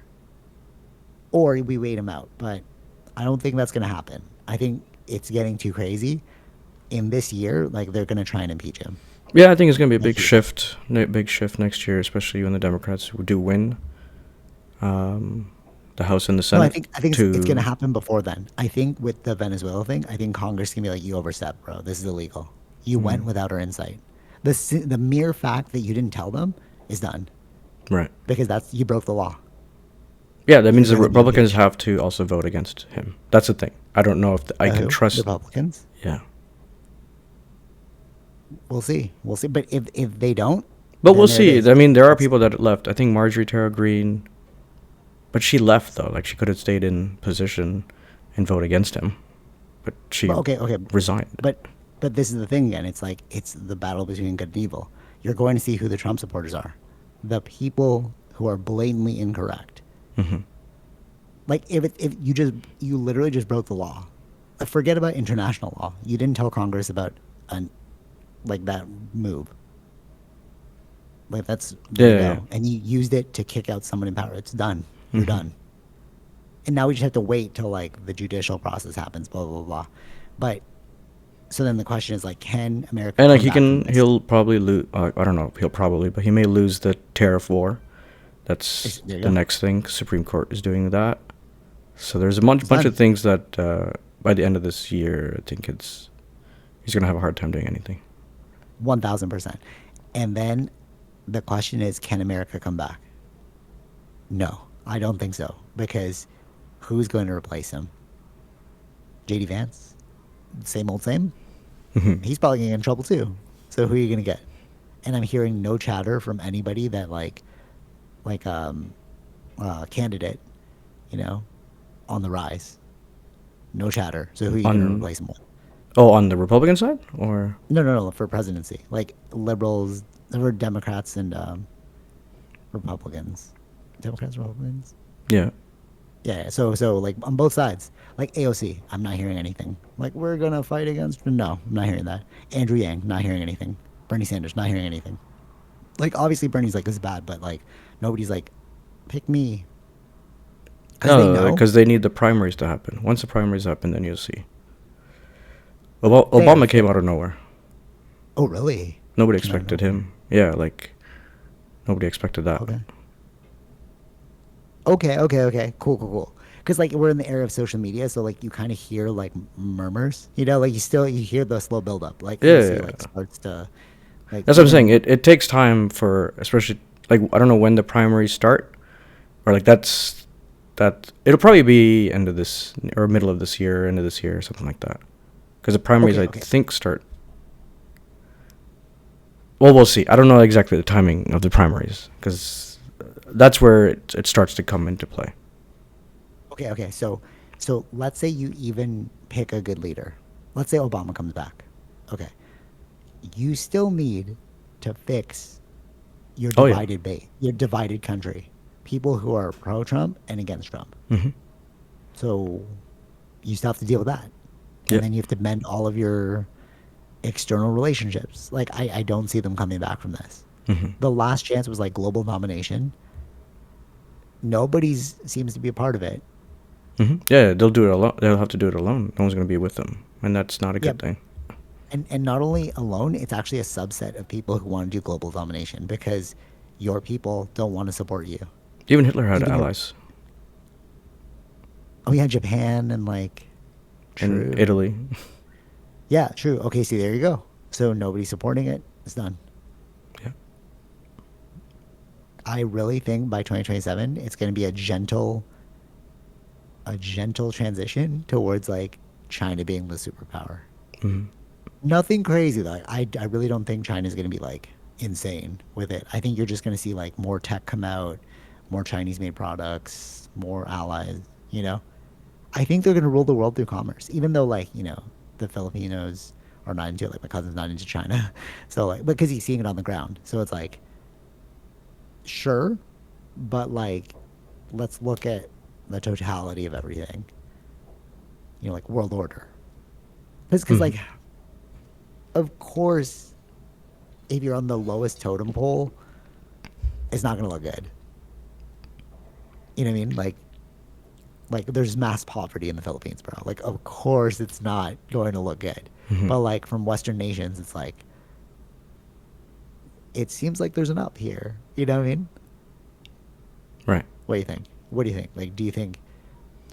or we wait him out. But I don't think that's gonna happen. I think it's getting too crazy. In this year, like they're gonna try and impeach him. Yeah, I think it's gonna be a Next big year. shift, big shift next year, especially when the Democrats do win. the House and the No, Senate I think it's gonna to. happen before then. I think with the Venezuela thing, I think Congress can be like, you overstepped, bro. This is illegal. You went Mm, without our insight. The mere fact that you didn't tell them is done right. because that's you broke the law. Yeah, that means You're the gonna be Republicans impeached. have to also vote against him. That's the thing. I don't know if I can Who? The trust. Republicans? Yeah. We'll see. We'll see. But if they don't, But we'll then there it see. is. I mean, there are It's people that left. I think Marjorie Taylor Greene, but she left though. Like she could have stayed in position and vote against him, but she but okay, okay. resigned. But this is the thing again. It's like it's the battle between good and evil. You're going to see who the Trump supporters are. The people who are blatantly incorrect. Hmm. Like if you literally just broke the law. Forget about international law. You didn't tell Congress about an like that move. Like that's Yeah, there you yeah, yeah. go. And you used it to kick out someone in power. It's done. You're Hmm. done. And now we just have to wait till like the judicial process happens, blah blah blah. But so then the question is like, can America And like come back from this? he'll probably lose. I don't know. He'll probably, but he may lose the tariff war. That's There you the go. next thing. Supreme Court is doing that. So there's a bunch It's bunch of done. things that by the end of this year, I think he's gonna have a hard time doing anything. 1,000%. And then the question is, can America come back? No, I don't think so. Because who's going to replace him? JD Vance? Same old same? Hmm. He's probably going to get in trouble too. So who are you going to get? And I'm hearing no chatter from anybody that like candidate, you know, on the rise. No chatter. So who are you going to On replace him with? on the Republican side, or No, for presidency. Like liberals, there were Democrats and Republicans. Democrats, Republicans. yeah. Yeah. So like on both sides, like AOC, I'm not hearing anything. Like we're gonna fight against. No, I'm not hearing that. Andrew Yang, not hearing anything. Bernie Sanders, not hearing anything. Like obviously Bernie's like this is bad, but like nobody's like pick me because they No, know. because they need the primaries to happen. Once the primaries happen, then you'll see. Fair, Obama came fair. out of nowhere. Oh really? Nobody Came out of expected nowhere. him. Yeah, like nobody expected that. Okay. Okay. Cool. Because like we're in the era of social media, so like you kind of hear like murmurs, you know, like you hear the slow build up, like Yeah, AOC yeah, like yeah. starts to like That's what I'm saying. even It takes time for, especially like I don't know when the primaries start, or like that it'll probably be end of this or middle of this year, end of this year, something like that. Because the primaries I okay. think start. Well, we'll see. I don't know exactly the timing of the primaries because that's where it starts to come into play. Okay. So let's say you even pick a good leader. Let's say Obama comes back. Okay. You still need to fix your Oh yeah. your divided country. People who are pro Trump and against Trump. Hmm. So you still have to deal with that. And Yeah. then you have to mend all of your external relationships. Like I don't see them coming back from this. Hmm. The last chance was like global domination. Nobody's seems to be a part of it. Hmm. Yeah, they'll do it alone. They'll have to do it alone. No one's gonna be with them, and that's not a Yeah, good thing. and not only alone, it's actually a subset of people who want to do global domination because your people don't want to support you. Even Hitler had Even your allies oh yeah, Japan and like in true. Italy. Yeah, true. Okay, see there you go. So nobody's supporting it. It's done. Yeah. I really think by 2027 it's going to be a gentle transition towards like China being the superpower. Hmm. Nothing crazy though. I really don't think China's going to be like insane with it. I think you're just going to see like more tech come out, more Chinese made products, more allies, you know. I think they're going to rule the world through commerce, even though like, you know, the Filipinos are not into it. Like my cousin's not into China. So like because he's seeing it on the ground. So it's like sure, but like let's look at the totality of everything. You know, like world order. Because Hmm. like of course if you're on the lowest totem pole, it's not gonna look good. You know what I mean? Like there's mass poverty in the Philippines, bro. Like of course it's not going to look good. Hmm. But like from Western nations, it's like it seems like there's an up here. You know what I mean? Right. What do you think? What do you think? Like, do you think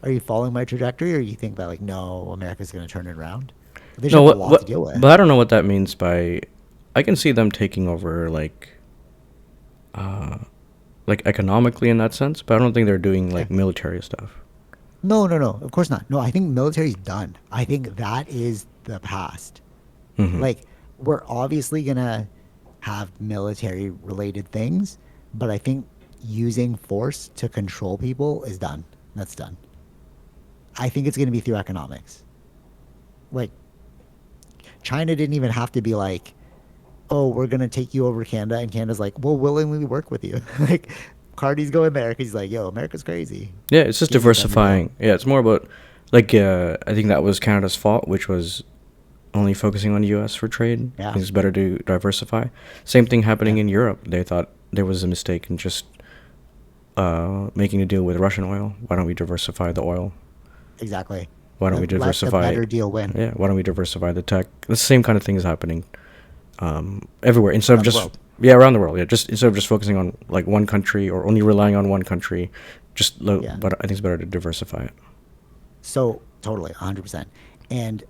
are you following my trajectory, or you think that like no, America's going to turn it around? They just No, have a lot to what? deal with. But I don't know what that means by. I can see them taking over like economically in that sense, but I don't think they're doing Yeah. like military stuff. No, no, no. Of course not. No, I think military's done. I think that is the past. Hmm. Like, we're obviously gonna have military related things, but I think using force to control people is done. That's done. I think it's gonna be through economics. Like, China didn't even have to be like, oh, we're gonna take you over Canada, and Canada's like, we'll willingly work with you. Like, Cardi's going there because he's like, yo, America's crazy. Yeah, it's just Gives you a better deal. diversifying. Yeah, it's more about I think that was Canada's fault, which was only focusing on the U.S. for trade. I Yeah, think it's better to diversify. Same thing happening yeah, in Europe. They thought there was a mistake in just making a deal with Russian oil. Why don't we diversify the oil? exactly. Why don't we Let the diversify? better deal win Yeah, why don't we diversify the tech? The same kind of thing is happening everywhere. Instead of around the just world. yeah around the world. Yeah, just instead of just focusing on like one country or only relying on one country, Yeah. but I think it's better to diversify it. So totally, 100%. And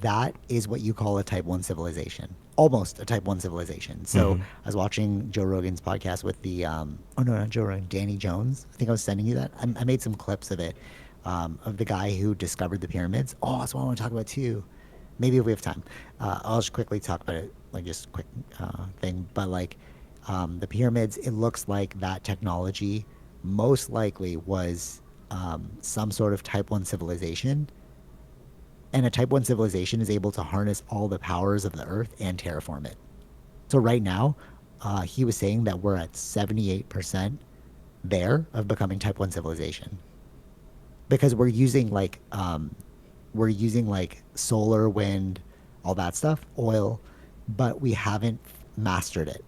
that is what you call a type 1 civilization. Almost a type 1 civilization. So Hmm. I was watching Joe Rogan's podcast with the oh no, not Joe Rogan, Danny Jones. I think I was sending you that. I made some clips of it, of the guy who discovered the pyramids. Oh, that's what I want to talk about too. Maybe if we have time. I'll just quickly talk about it, like just quick thing. But like the pyramids, it looks like that technology most likely was some sort of type 1 civilization, and a type 1 civilization is able to harness all the powers of the earth and terraform it. So right now, he was saying that we're at 78% there of becoming type 1 civilization, because we're using like solar, wind, all that stuff, oil, but we haven't mastered it.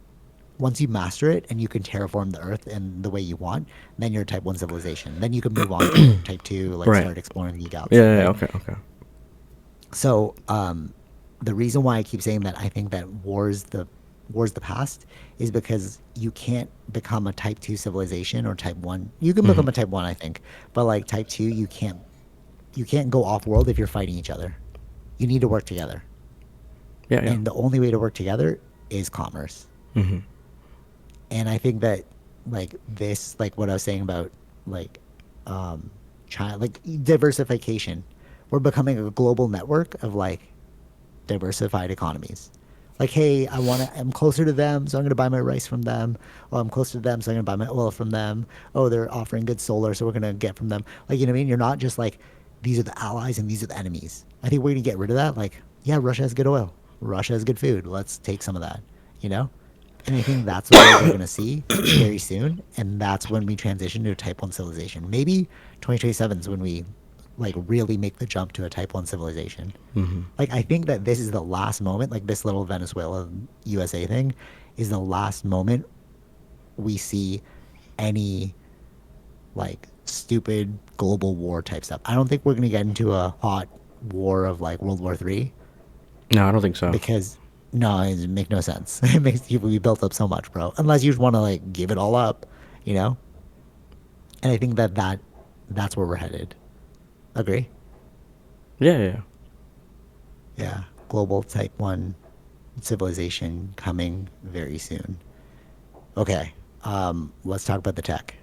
Once you master it and you can terraform the earth in the way you want, then you're a type 1 civilization. Then you can move on to type 2, like Right. start exploring the Yeah, galaxy, yeah, yeah. right? Okay. Okay. So the reason why I keep saying that I think that war's the past is because you can't become a type 2 civilization or type 1. You can Hmm. become a type 1, I think, but like type 2, you can't go off world if you're fighting each other. You need to work together. Yeah, yeah. And the only way to work together is commerce. Hmm. And I think that like this, like what I was saying about like China, like diversification, we're becoming a global network of like diversified economies. Like, hey, I'm closer to them, so I'm gonna buy my rice from them. Oh, I'm closer to them, so I'm gonna buy my oil from them. Oh, they're offering good solar, so we're gonna get from them. Like, you know what I mean? You're not just like these are the allies and these are the enemies. I think we're gonna get rid of that. Like, yeah, Russia has good oil. Russia has good food. Let's take some of that. You know? And I think that's what we're gonna see very soon, and that's when we transition to a Type 1 civilization. Maybe 2027 is when we like really make the jump to a type 1 civilization. Hmm. Like, I think that this is the last moment, like this little Venezuela USA thing is the last moment we see any like stupid global war type stuff. I don't think we're going to get into a hot war of like World War III, No, I don't think so. because no, it makes no sense. It makes people be built up so much, bro. Unless you just want to like give it all up, you know? And I think that's where we're headed. Agree? Yeah, yeah. Yeah. Yeah, global type 1 civilization coming very soon. Okay, let's talk about the tech.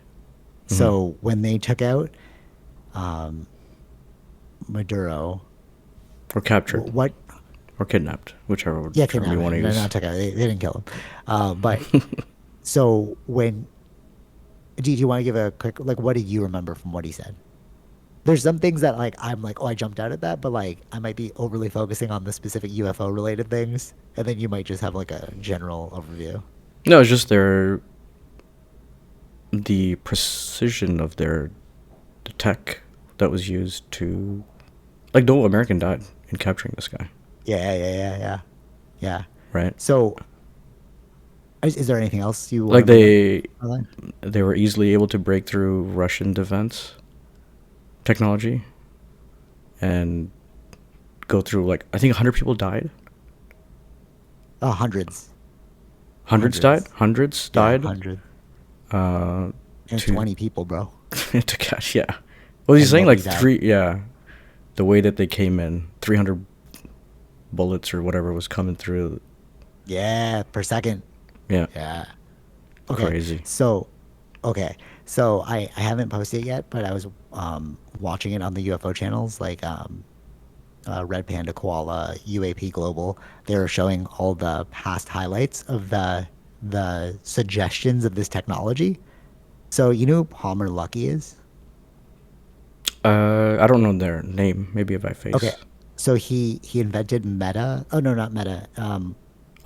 Hmm. So when they took out um, Maduro, Or captured, what? or kidnapped, whichever Yeah, term you kidnapping. want to No, use. not took out. They didn't kill him. But so when, do you want to give a quick, like, what did you remember from what he said? There's some things that like I'm like, oh, I jumped out at that, but like I might be overly focusing on the specific UFO related things, and then you might just have like a general overview. No, it's just the precision of the tech that was used to, like, the whole American died in capturing this guy, Yeah, yeah, yeah, yeah, yeah. right? So, is there anything else you want Like to bring up? On they were easily able to break through Russian defense technology and go through, like, I think 100 people died. Hundreds, Hundreds died. hundreds. Hundreds Yeah, died. 100. Uh, And it's to 20 people, bro. to catch. Yeah. Well, he's And saying like nobody died. three. Yeah, the way that they came in, 300 bullets or whatever was coming through. Yeah, per second. Yeah, Yeah. Okay. crazy. So, okay. So I haven't posted it yet, but I was watching it on the UFO channels like Red Panda Koala, UAP Global. They were showing all the past highlights of the suggestions of this technology. So you know who Palmer Luckey is? I don't know their name. Maybe if I Okay. face So he invented Meta. Oh no, not Meta.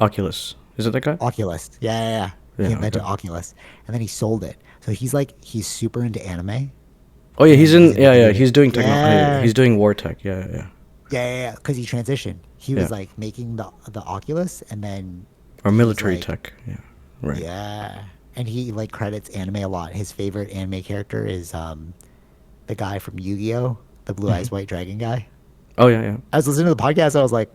Oculus. Is it that guy? Oculus. Yeah, yeah, yeah. He Yeah. invented Okay. Oculus, and then he sold it. So he's super into anime, Oh yeah, he's and he's in. into Yeah, yeah. video game. He's doing techno. Yeah, He's doing war tech. Yeah, yeah, yeah, yeah, yeah. Because he transitioned. He yeah. was like making the Oculus, and then Or he's military like, tech. Yeah. Right. yeah. And he like credits anime a lot. His favorite anime character is the guy from Yu-Gi-Oh, the Blue Eyes White Dragon guy. Oh yeah, yeah. I was listening to the podcast. I was like,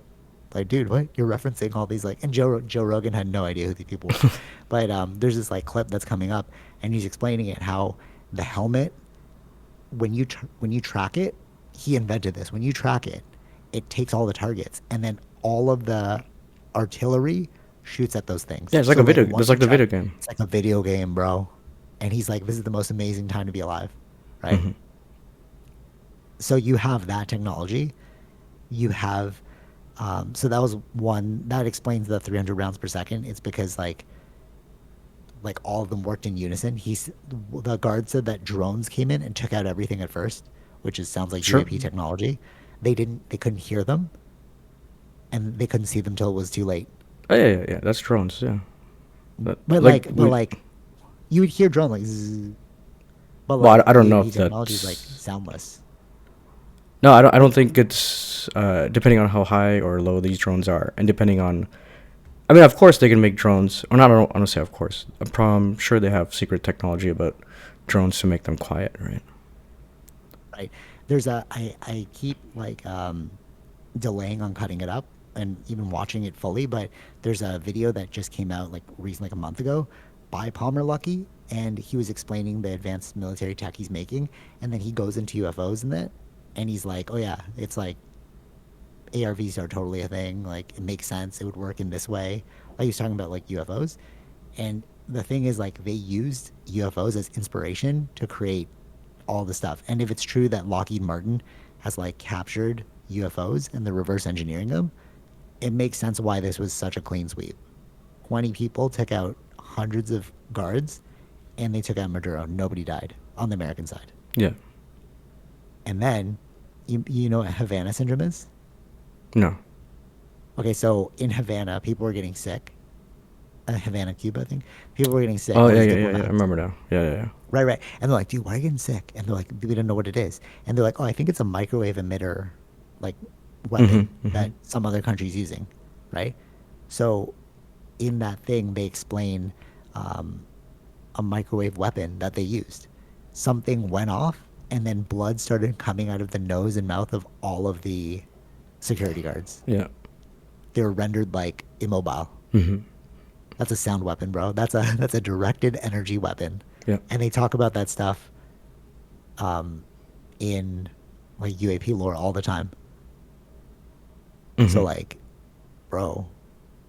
dude, what? You're referencing all these like, and Joe Rogan had no idea who these people were, but there's this like clip that's coming up, and he's explaining it how the helmet when you track it, he invented this. When you track it, it takes all the targets, and then all of the artillery shoots at those things. Yeah, it's like So a like video. It's once you like the track, video game. it's like a video game, bro. And he's like, this is the most amazing time to be alive, right? So you have that technology. You have, so that was one that explains the 300 rounds per second. It's because like all of them worked in unison. The guard said that drones came in and took out everything at first, which is sounds like Sure. UAP technology. They couldn't hear them, and they couldn't see them till it was too late. Oh yeah, yeah, yeah. That's drones. Yeah. But But like like, but we. like, you would hear drone like, zzz, but Well, like I don't know UAP if technology is like that's. soundless. No, I don't. I don't think it's depending on how high or low these drones are, and depending on. I mean, of course they can make drones. Or not. I don't say of course. I'm sure they have secret technology about drones to make them quiet, right? Right? There's I keep like delaying on cutting it up and even watching it fully, but there's a video that just came out like recently, like a month ago, by Palmer Luckey, and he was explaining the advanced military tech he's making, and then he goes into UFOs in it, and he's like, oh yeah, it's like ARVs are totally a thing. Like it makes sense. It would work in this way. Like he was talking about like UFOs, and the thing is like they used UFOs as inspiration to create all the stuff. And if it's true that Lockheed Martin has like captured UFOs and they're reverse engineering them, it makes sense why this was such a clean sweep. 20 people took out hundreds of guards, and they took out Maduro. Nobody died on the American side. Yeah. And then, you know what Havana syndrome is? No. Okay, so in Havana, people were getting sick. Havana, Cuba, I think. People were getting sick. Oh All yeah, these yeah, yeah, yeah. I diplomats. remember now. Yeah, yeah, yeah. Right, right. And they're like, dude, why are you getting sick? And they're like, we don't know what it is. And they're like, oh, I think it's a microwave emitter, like, weapon Mm-hmm. Mm-hmm. that some other country's using, right? So in that thing, they explain um, a microwave weapon that they used. Something went off, and then blood started coming out of the nose and mouth of all of the security guards. Yeah. They were rendered like immobile. Mm-hmm. That's a sound weapon, bro. That's a directed energy weapon. Yeah. And they talk about that stuff in like UAP lore all the time. So Mm-hmm. like, bro,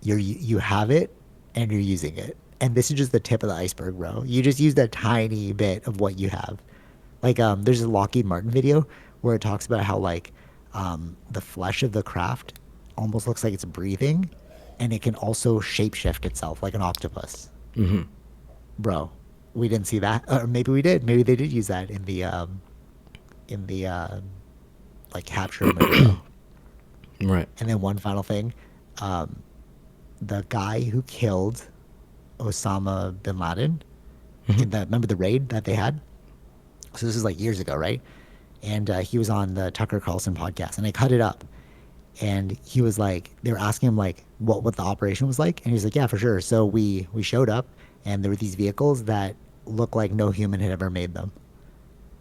you have it and you're using it. And this is just the tip of the iceberg, bro. You just used a tiny bit of what you have. Like there's a Lockheed Martin video where it talks about how like the flesh of the craft almost looks like it's breathing, and it can also shapeshift itself like an octopus. Mm-hmm. Bro, we didn't see that, or maybe we did. Maybe they did use that in the like capture of Maduro. Right. And then one final thing, um, the guy who killed Osama bin Laden Mm-hmm. in the remember the raid that they had. So this is like years ago, right? And he was on the Tucker Carlson podcast, and I cut it up. And he was like, they were asking him like what the operation was like, and he was like, yeah, for sure. So we showed up, and there were these vehicles that looked like no human had ever made them.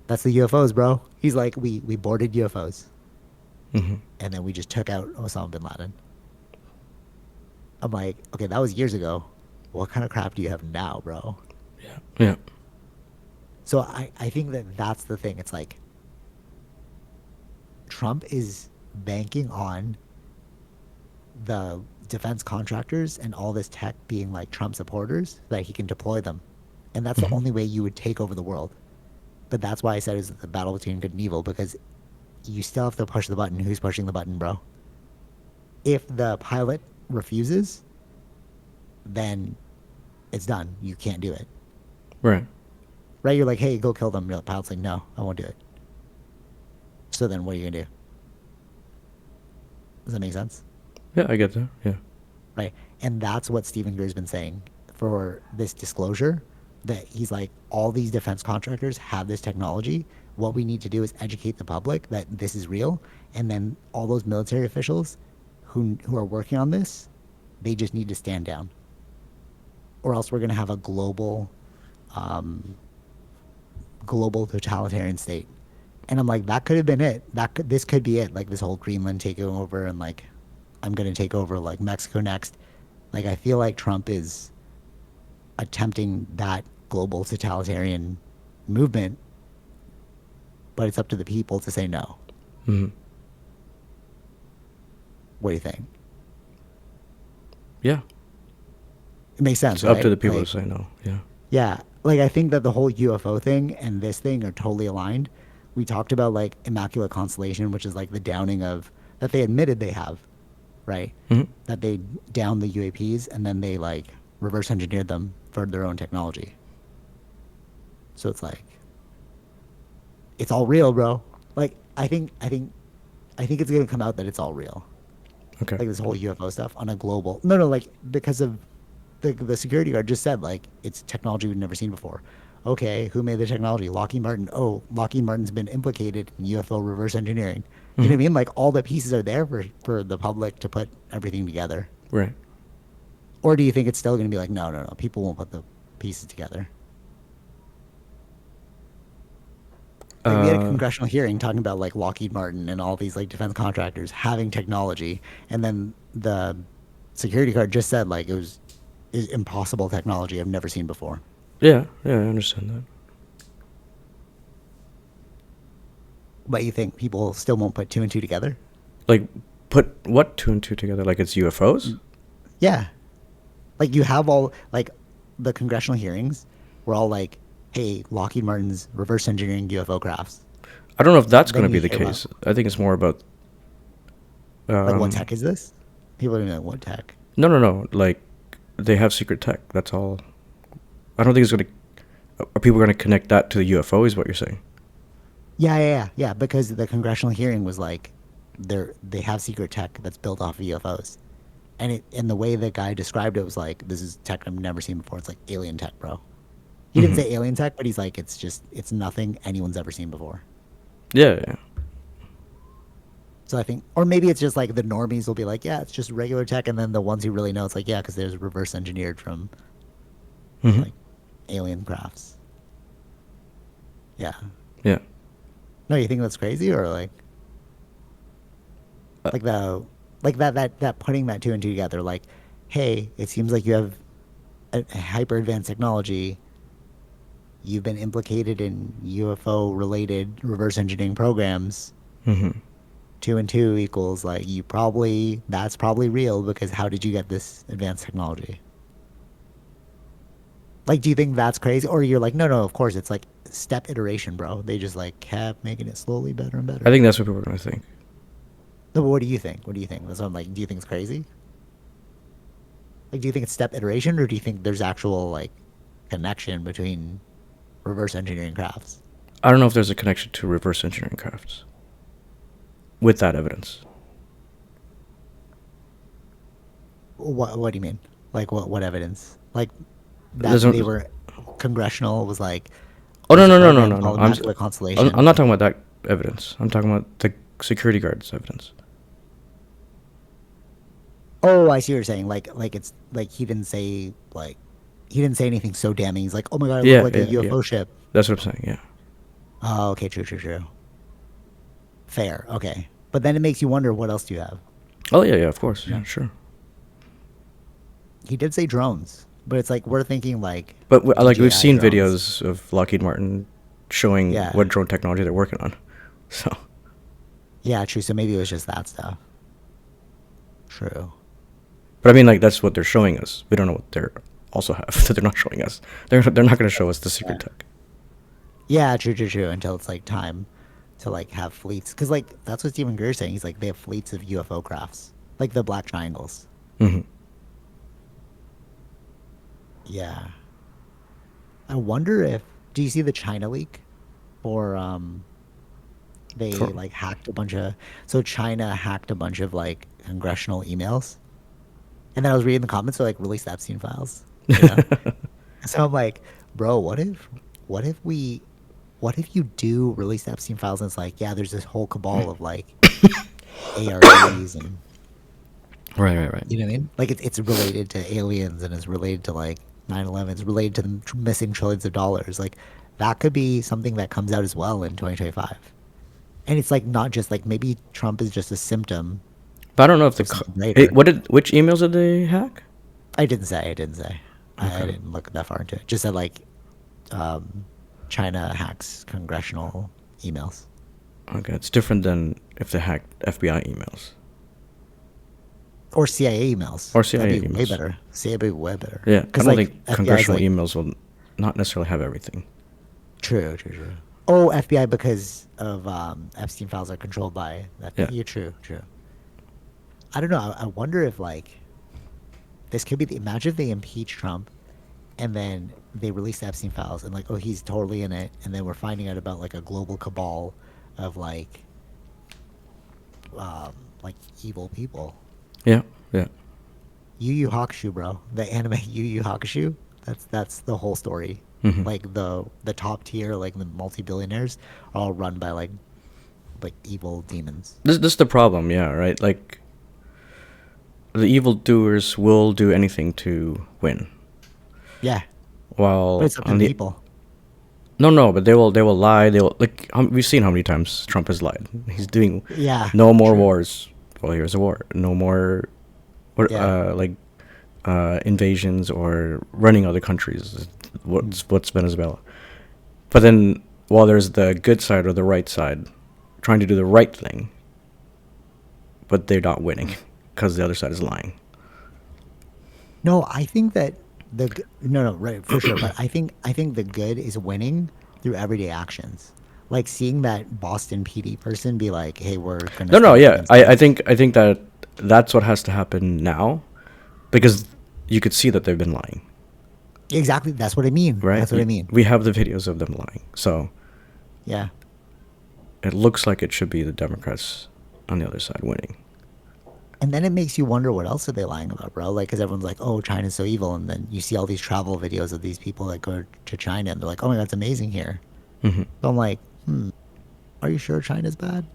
That's the UFOs, bro. He's like, we boarded UFOs, Mm-hmm. and then we just took out Osama bin Laden. I'm like, okay, that was years ago. What kind of crap do you have now, bro? Yeah. Yeah. So I think that that's the thing. It's like Trump is banking on the defense contractors and all this tech being like Trump supporters so that he can deploy them. And that's the Hmm. only way you would take over the world. But that's why I said it's the battle between good and evil because you still have to push the button. Who's pushing the button, bro? If the pilot refuses, then it's done. You can't do it. Right. Right? You're like, hey, go kill them. The pilot's like, no, I won't do it. So then what are you going to do? Does that make sense? Yeah, I get that. Yeah. Right. And that's what Stephen Greer's been saying for this disclosure that he's like, all these defense contractors have this technology. What we need to do is educate the public that this is real. And then all those military officials who are working on this, they just need to stand down. Or else we're going to have a um, global totalitarian state. And I'm like, that could have been it. This could be it. Like this whole Greenland taking over and like, I'm going to take over like Mexico next. Like I feel like Trump is attempting that global totalitarian movement, but it's up to the people to say no. Hmm. What do you think? Yeah. It makes It's sense, up to right? the people to Like, say no. Yeah. yeah, like I think that the whole UFO thing and this thing are totally aligned. We talked about like Immaculate Constellation, which is like the downing of that they admitted they have, right? Hmm. That they downed the UAPs and then they like reverse engineered them for their own technology. So it's like it's all real, bro. Like I think it's gonna come out that it's all real. Okay. Like this whole UFO stuff on a global. No, no, like because of the security guard just said like it's technology we've never seen before. Okay, who made the technology? Lockheed Martin. Oh, Lockheed Martin's been implicated in UFO reverse engineering. You know Hmm. what I mean? Like all the pieces are there for the public to put everything together. Right. Or do you think it's still going to be like, no, no, no, people won't put the pieces together? Like we had a Uh. congressional hearing talking about like Lockheed Martin and all these like defense contractors having technology, and then the security guard just said like it was is impossible technology I've never seen before. Yeah. Yeah. I understand that. But you think people still won't put two and two together? Like, put what two and two together? Like it's UFOs? Yeah, like you have all like the congressional hearings were all like, hey, Lockheed Martin's reverse engineering UFO crafts. I don't know if that's going Then to be you the hear about case. I think it's more about. like what Um. tech is this? People are gonna be like, what tech? No, no, no. Like, they have secret tech. That's all. I don't think it's going to. Are people going to connect that to the UFO? Is what you're saying? Yeah. Because the congressional hearing was like, they have secret tech that's built off of UFOs, and the way the guy described it was like, this is tech I've never seen before. It's like alien tech, bro. He didn't Hmm. say alien tech, but he's like, it's nothing anyone's ever seen before. Yeah. Yeah. So I think, or maybe it's just like the normies will be like, yeah, it's just regular tech, and then the ones who really know, it's like, yeah, because there's reverse engineered from Hmm. like alien crafts. Yeah. Yeah. No, you think that's crazy or Uh, like the like that putting that two and two together, like, hey, it seems like you have a hyper advanced technology. You've been implicated in UFO related reverse engineering programs. hmm. Two and two equals like that's probably real because how did you get this advanced technology? Like, do you think that's crazy? Or you're like, no, no, of course it's like step iteration, bro. They just like kept making it slowly better and I better. think that's what people are going to think. No, but what do you think? What do you think? That's what I'm like, do you think it's crazy? Like, do you think it's step iteration or do you think there's actual like connection between reverse engineering crafts? I don't know if there's a connection to reverse engineering crafts with that evidence. What do you mean? Like what evidence? Like that There's they no. were congressional was like Oh, no, there's a no, no, no, program no, no. called Immaculate I'm Constellation. not talking about that evidence. I'm talking about the security guard's evidence. Oh, I see what you're saying. Like it's like he didn't say anything so damning. He's like, oh my god, it looked Yeah, like a yeah, yeah. UFO ship. That's what I'm saying. Yeah. Oh, okay, true. Fair, okay. But then it makes you wonder what else do you have? Oh, yeah, yeah. Of course. Yeah, sure. He did say drones, but it's like we're thinking like But like we've DJI seen drones. videos of Lockheed Martin showing Yeah. what drone technology they're working on. So, Yeah, true. So maybe it was just that stuff. True. but I mean, like that's what they're showing us. We don't know what they're also have that they're not showing us. They're not going to show us the Yeah. secret tech. Yeah, true, true, true. Until it's like time to like have fleets, because like that's what Stephen Greer's saying. He's like they have fleets of UFO crafts, like the black triangles. Hmm. Yeah. I wonder if do you see the China leak, or they For like hacked a bunch of so China hacked a bunch of like congressional emails, and then I was reading the comments, they're like release the Epstein files, you know. So I'm like, bro, what if what if you do release the Epstein files and it's like, yeah, there's this whole cabal of like ARGs and right, right, right. you know what I mean? Like it's related to aliens and it's related to like 9/11. It's related to them missing trillions of dollars. Like that could be something that comes out as well in 2025. And it's like not just like maybe Trump is just a symptom But I don't know if of something greater. which emails did they hack? I didn't say. I didn't say. I Okay. didn't look that far into it. Just said like um, China hacks congressional emails. Okay, it's different than if they hacked FBI emails Or CIA emails. or That'd CIA be way emails. better. CIA would be way better. Yeah, I Because don't like think FBI is congressional like emails will not necessarily have everything. true, true, true. Oh, FBI because of Epstein files are controlled by that. Yeah. Yeah, true, true. I don't know. I wonder if like this could be the imagine if they impeach Trump and then they release the Epstein files and like oh he's totally in it and then we're finding out about like a global cabal of um like evil people. Yeah, yeah. Yu Yu Hakusho, bro. The anime Yu Yu Hakusho. That's the whole story. Hmm. Like the top tier, like the multi billionaires, are all run by like evil demons. This is the problem, yeah, right? Like the evildoers will do anything to win. Yeah, but While it's up to on the the people. no, but they will lie. They will like we've seen how many times Trump has lied. He's doing Yeah, no more true. wars. Well, here's a war. No more, what Yeah. invasions or running other countries. Mm. What's Venezuela? But then while there's the good side or the right side, trying to do the right thing, but they're not winning because the other side is lying. No, I think that no, right, for sure. But I think the good is winning through everyday actions. Like seeing that Boston PD person be like, "Hey, we're gonna No, no, stand up yeah. against this." I think that that's what has to happen now, because you could see that they've been lying, Exactly. That's what I mean. right? That's what I mean. We have the videos of them lying, so Yeah. it looks like it should be the Democrats on the other side winning. And then it makes you wonder what else are they lying about, bro? Like, because everyone's like, "Oh, China's so evil," and then you see all these travel videos of these people that go to China, and they're like, "Oh my God, it's amazing here." Hmm. So I'm like, are you sure China's bad?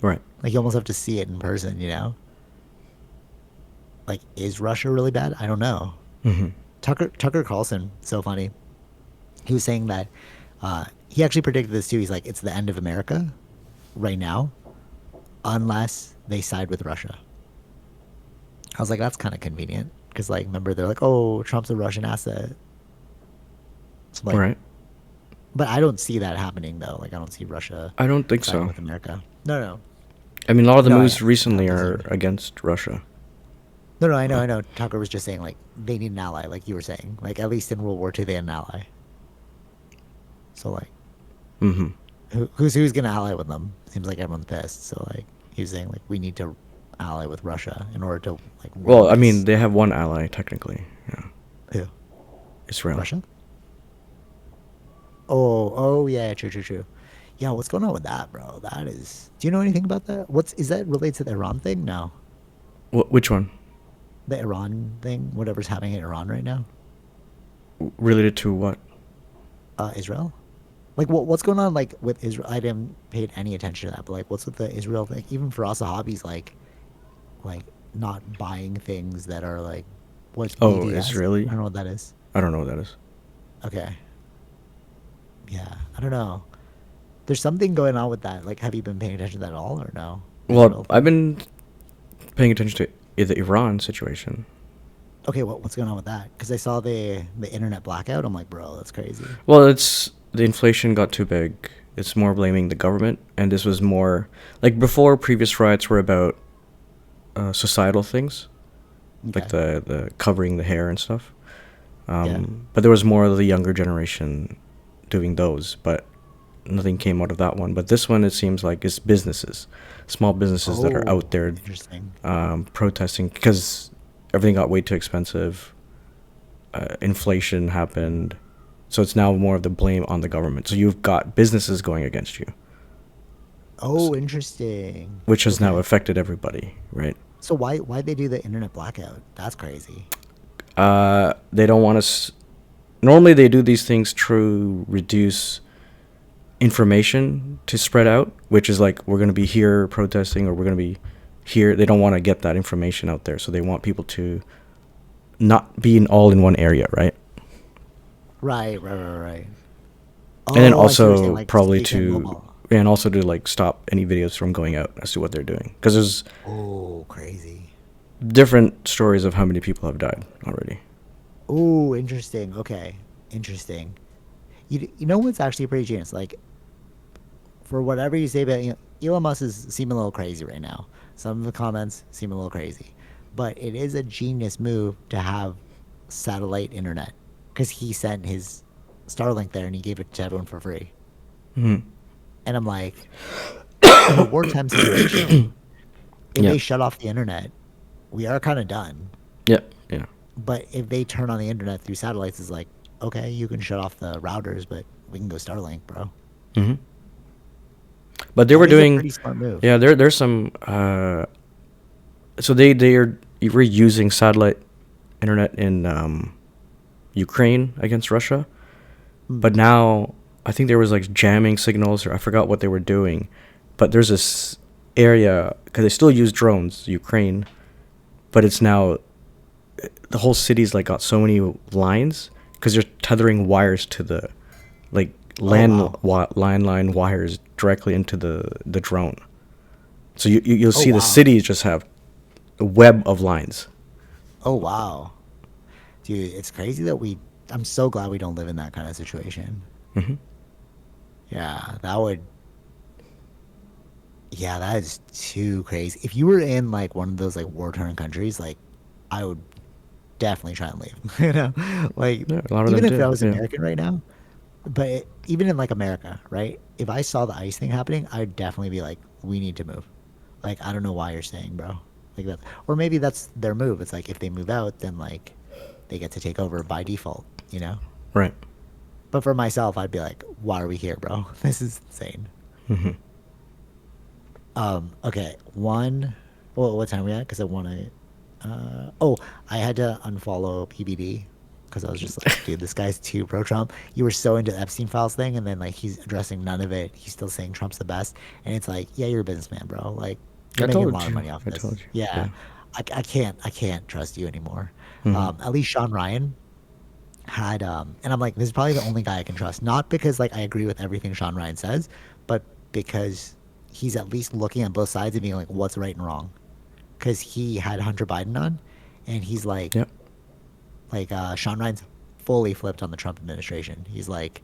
Right. Like, you almost have to see it in person, you know? Like, is Russia really bad? I don't know. Hmm. Tucker Carlson, so funny. He was saying that he actually predicted this too. He's like, it's the end of America right now, unless they side with Russia. I was like, that's kind of convenient because, like, remember they're like, oh, Trump's a Russian asset. So like, Right. but I don't see that happening though. Like, I don't see Russia I don't think siding so. with America. No, no, I mean, a lot of the no. moves recently That are doesn't. against Russia. No, no. I know. Tucker was just saying like they need an ally, like you were saying. Like at least in World War II, they had an ally. So like, Hmm. who's gonna ally with them? Seems like everyone's pissed. So like, he was saying like we need to ally with Russia in order to like Well, win I mean, this. they have one ally technically. Yeah, Who? Israel. Russia? Oh, yeah, true, true, true. Yeah, what's going on with that, bro? That is. Do you know anything about that? Is that related to the Iran thing? No, Which one? the Iran thing, whatever's happening in Iran right now. Related to what? Israel. Like, what's going on like with Israel? I didn't pay any attention to that, but like, what's with the Israel thing? Even for us, hobbies, like not buying things that are like what's Oh, BDS? Israeli? I don't know what that is. I don't know what that is. Okay. Yeah, I don't know. There's something going on with that. Like, have you been paying attention to that at all, or no? Well, Israel I've thing. been paying attention to the Iran situation. Okay, what's going on with that? Because I saw the internet blackout. I'm like, bro, that's crazy. Well, it's the inflation got too big. It's more blaming the government, and this was more like before. Previous riots were about societal things, like Okay. the covering the hair and stuff. Yeah. But there was more of the younger generation doing those, but nothing came out of that one. But this one, it seems like it's businesses, small businesses that are out Oh, there interesting. protesting because everything got way too expensive. Inflation happened, so it's now more of the blame on the government. So you've got businesses going against you, Oh, interesting. which has now Okay. affected everybody, right? So why they do the internet blackout? That's crazy. They don't want us. Normally, they do these things to reduce information to spread out, which is like we're going to be here protesting or we're going to be here. They don't want to get that information out there, so they want people to not be in all in one area, right? Right, right, right, right. And then Oh, I see what you're saying. also Like probably stay to mobile. and also to like stop any videos from going out as to what they're doing because there's Oh, crazy. different stories of how many people have died already. Oh, interesting. Okay, interesting. You know what's actually pretty genius? Like for whatever you say about Elon Musk is seeming a little crazy right now. Some of the comments seem a little crazy, but it is a genius move to have satellite internet because he sent his Starlink there and he gave it to everyone for free. Hmm. And I'm like, in a wartime situation, if Yeah. they shut off the internet, we are kind of done. Yeah. Yeah. But if they turn on the internet through satellites, it's like, okay, you can shut off the routers, but we can go Starlink, bro. Hmm. But they I were think it's a doing, pretty smart move. yeah. There's some. So they are were using satellite internet in Ukraine against Russia, Hmm. but now I think there was like jamming signals or I forgot what they were doing, but there's this area because they still use drones, Ukraine, but it's now the whole city's like got so many lines because they're tethering wires to the like Oh wow. landline wires directly into the drone. So you'll Oh see the wow. cities just have a web of lines. Oh wow. Dude, it's crazy that I'm so glad we don't live in that kind of situation. Hmm. Yeah, that is too crazy. If you were in like one of those like war-torn countries, like I would definitely try and leave. You know, like Yeah, a lot of them even if I do. was Yeah. American right now, but even in like America, right? If I saw the ICE thing happening, I'd definitely be like, we need to move. Like I don't know why you're staying, bro. Like that, or maybe that's their move. It's like if they move out, then like they get to take over by default, you know? Right. But for myself, I'd be like, why are we here, bro? This is insane. Hmm. Okay, one. Well, what time are we at? Because I want to. Oh, I had to unfollow PBD because I was just like, dude, this guy's too pro Trump. You were so into the Epstein Files thing, and then like he's addressing none of it. He's still saying Trump's the best, and it's like, yeah, you're a businessman, bro. Like you're I making a told lot of you. money off I this. told you. Yeah, Yeah. I can't trust you anymore. Hmm. At least Sean Ryan had and I'm like, this is probably the only guy I can trust. Not because like I agree with everything Sean Ryan says, but because he's at least looking at both sides and being like, what's right and wrong. Because he had Hunter Biden on, and he's Yeah. like Sean Ryan's fully flipped on the Trump administration. He's like,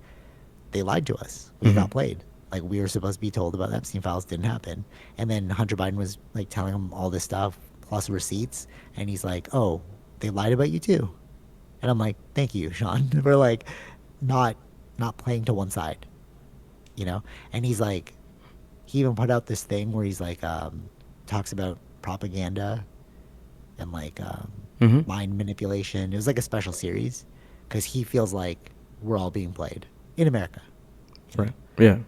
they lied to us. We Hmm. got played. Like we were supposed to be told about Epstein files didn't happen. And then Hunter Biden was like telling him all this stuff plus receipts, and he's like, oh, they lied about you too. And I'm like, thank you, Sean, for like not not playing to one side, you know. And he's like, he even put out this thing where he's like, talks about propaganda and like Hmm. mind manipulation. It was like a special series because he feels like we're all being played in America, you know, Right. Yeah.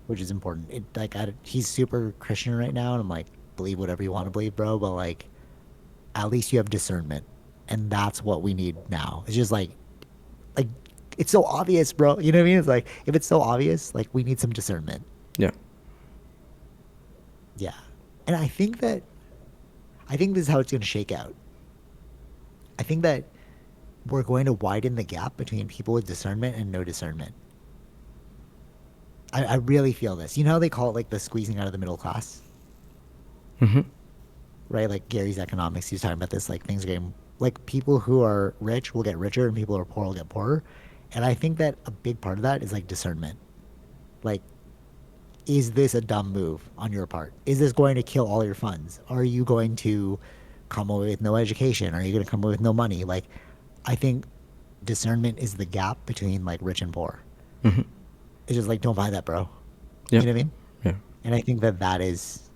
which is important. He's super Christian right now, and I'm like, believe whatever you want to believe, bro. But like, at least you have discernment, and that's what we need now. It's just like it's so obvious, bro. You know what I mean? It's like if it's so obvious, like we need some discernment. Yeah. Yeah, and I think this is how it's going to shake out. I think that we're going to widen the gap between people with discernment and no discernment. I really feel this. You know how they call it like the squeezing out of the middle class, Hmm. right? Like Gary's economics, he's talking about this. Like things are getting like people who are rich will get richer and people who are poor will get poorer. And I think that a big part of that is like discernment. Like, is this a dumb move on your part? Is this going to kill all your funds? Are you going to come away with no education? Are you going to come away with no money? Like, I think discernment is the gap between like rich and poor. Hmm. It's just like, don't buy that, bro. Yeah. You know what I mean? Yeah. And I think that that is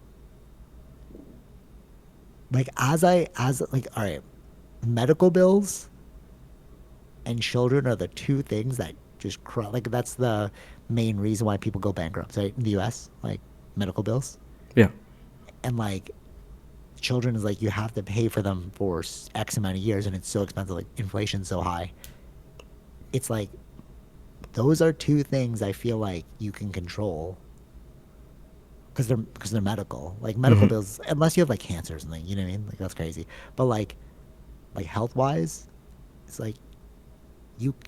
like, as like, all right, medical bills and children are the two things that just like, that's the main reason why people go bankrupt, right? In the US, like medical bills. Yeah. And like, children is like, you have to pay for them for X amount of years and it's so expensive, like inflation's so high. It's like, those are two things I feel like you can control because they're medical. Like medical Hmm. bills, unless you have like cancer or something, you know what I mean? Like that's crazy. But like health wise, it's like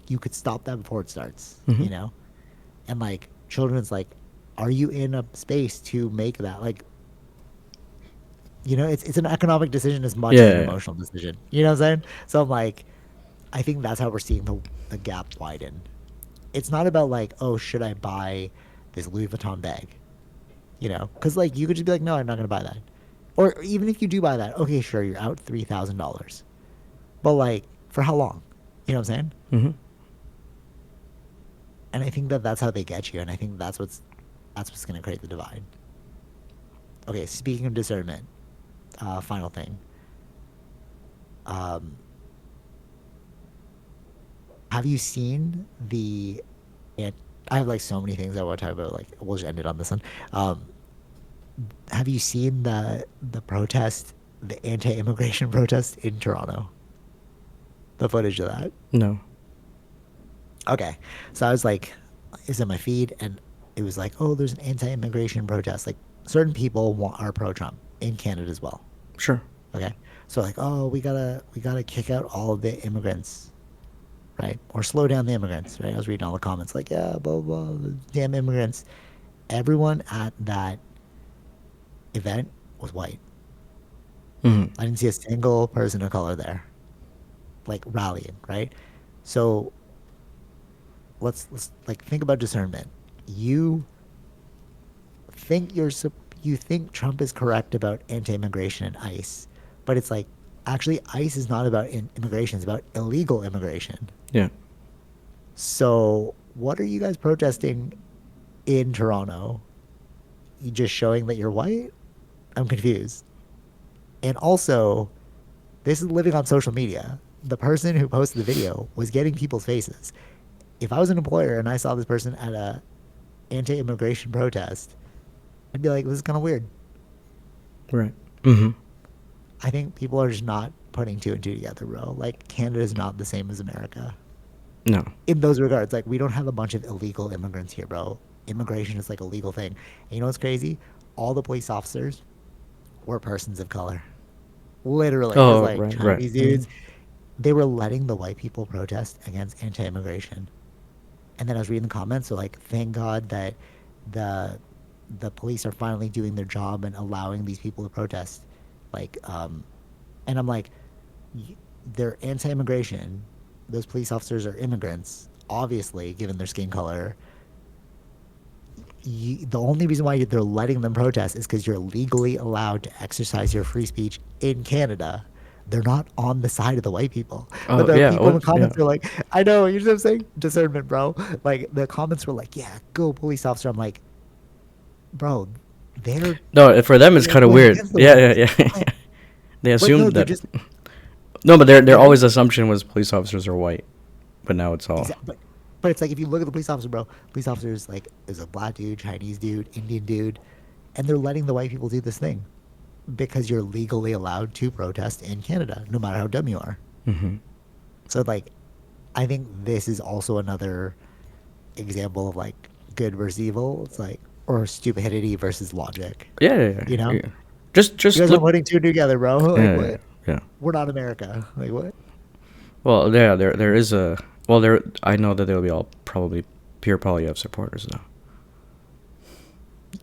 you could stop that before it starts, Hmm. you know? And like children's like, are you in a space to make that? Like, it's an economic decision as much as an Yeah. Yeah. emotional decision. You know what I'm saying? So I'm like, I think that's how we're seeing the gap widen. It's not about like, oh, should I buy this Louis Vuitton bag? Because like you could just be like, no, I'm not gonna buy that. Or even if you do buy that, okay, sure, you're out $3,000. But like, for how long? You know what I'm saying? Hmm. And I think that that's how they get you, and I think that's what's gonna create the divide. Okay, speaking of discernment, final thing. Um, have you seen the? And I have like so many things I want to talk about. Like, we'll just end it on this one. Um, have you seen the protest, the anti-immigration protest in Toronto? The footage of that. No. Okay, so I was like, is in my feed, and it was like, oh, there's an anti-immigration protest. Like, certain people are pro-Trump in Canada as well. Sure. Okay, so like, oh, we gotta kick out all of the immigrants, right? Or slow down the immigrants, right? I was reading all the comments like, yeah, blah blah, blah, the damn immigrants. Everyone at that event was white. Hmm. I didn't see a single person of color there, like rallying, right? So let's like think about discernment. You think you think Trump is correct about anti-immigration and ICE, but it's like, actually ICE is not about immigration; it's about illegal immigration. Yeah. So what are you guys protesting in Toronto? You just showing that you're white? I'm confused. And also, this is living on social media. The person who posted the video was getting people's faces. If I was an employer and I saw this person at a anti-immigration protest, I'd be like, this is kind of weird. Right. Hmm. I think people are just not putting two and two together, bro. Like, Canada is not the same as America No. in those regards. Like, we don't have a bunch of illegal immigrants here, bro. Immigration is like a legal thing. And you know what's crazy? All the police officers were persons of color. Literally, it was Oh, like right. Right. Chinese Hmm. dudes. They were letting the white people protest against anti-immigration. And then I was reading the comments, so like, thank God that the the police are finally doing their job and allowing these people to protest. Like, and I'm like, they're anti-immigration. Those police officers are immigrants, obviously, given their skin color. The only reason why they're letting them protest is because you're legally allowed to exercise your free speech in Canada. They're not on the side of the white people. But Oh, the yeah. people in the What? Yeah. comments are like, I know, you know what I'm saying? Discernment, bro. Like, the comments were like, yeah, go police officer. I'm like, bro, they're No, for them it's they're kind of going weird. against the Yeah. whites. Yeah. Yeah. I, They but no, assumed they're that. just, No, but their yeah, go always ahead. assumption was police officers are white, but now it's all. But it's like, if you look at the police officer, bro, police officers, like, is a black dude, Chinese dude, Indian dude, and they're letting the white people do this thing because you're legally allowed to protest in Canada, no matter how dumb you are. Hmm. So like, I think this is also another example of like good versus evil. It's like, or stupidity versus logic. Yeah, yeah, You know, yeah. Just you just guys are look. putting two together, bro. Like, Yeah, yeah, what? yeah. We're not America. Like, what? Well, yeah, there is a. Well, there. I know that they'll be all probably pure Polyev supporters though.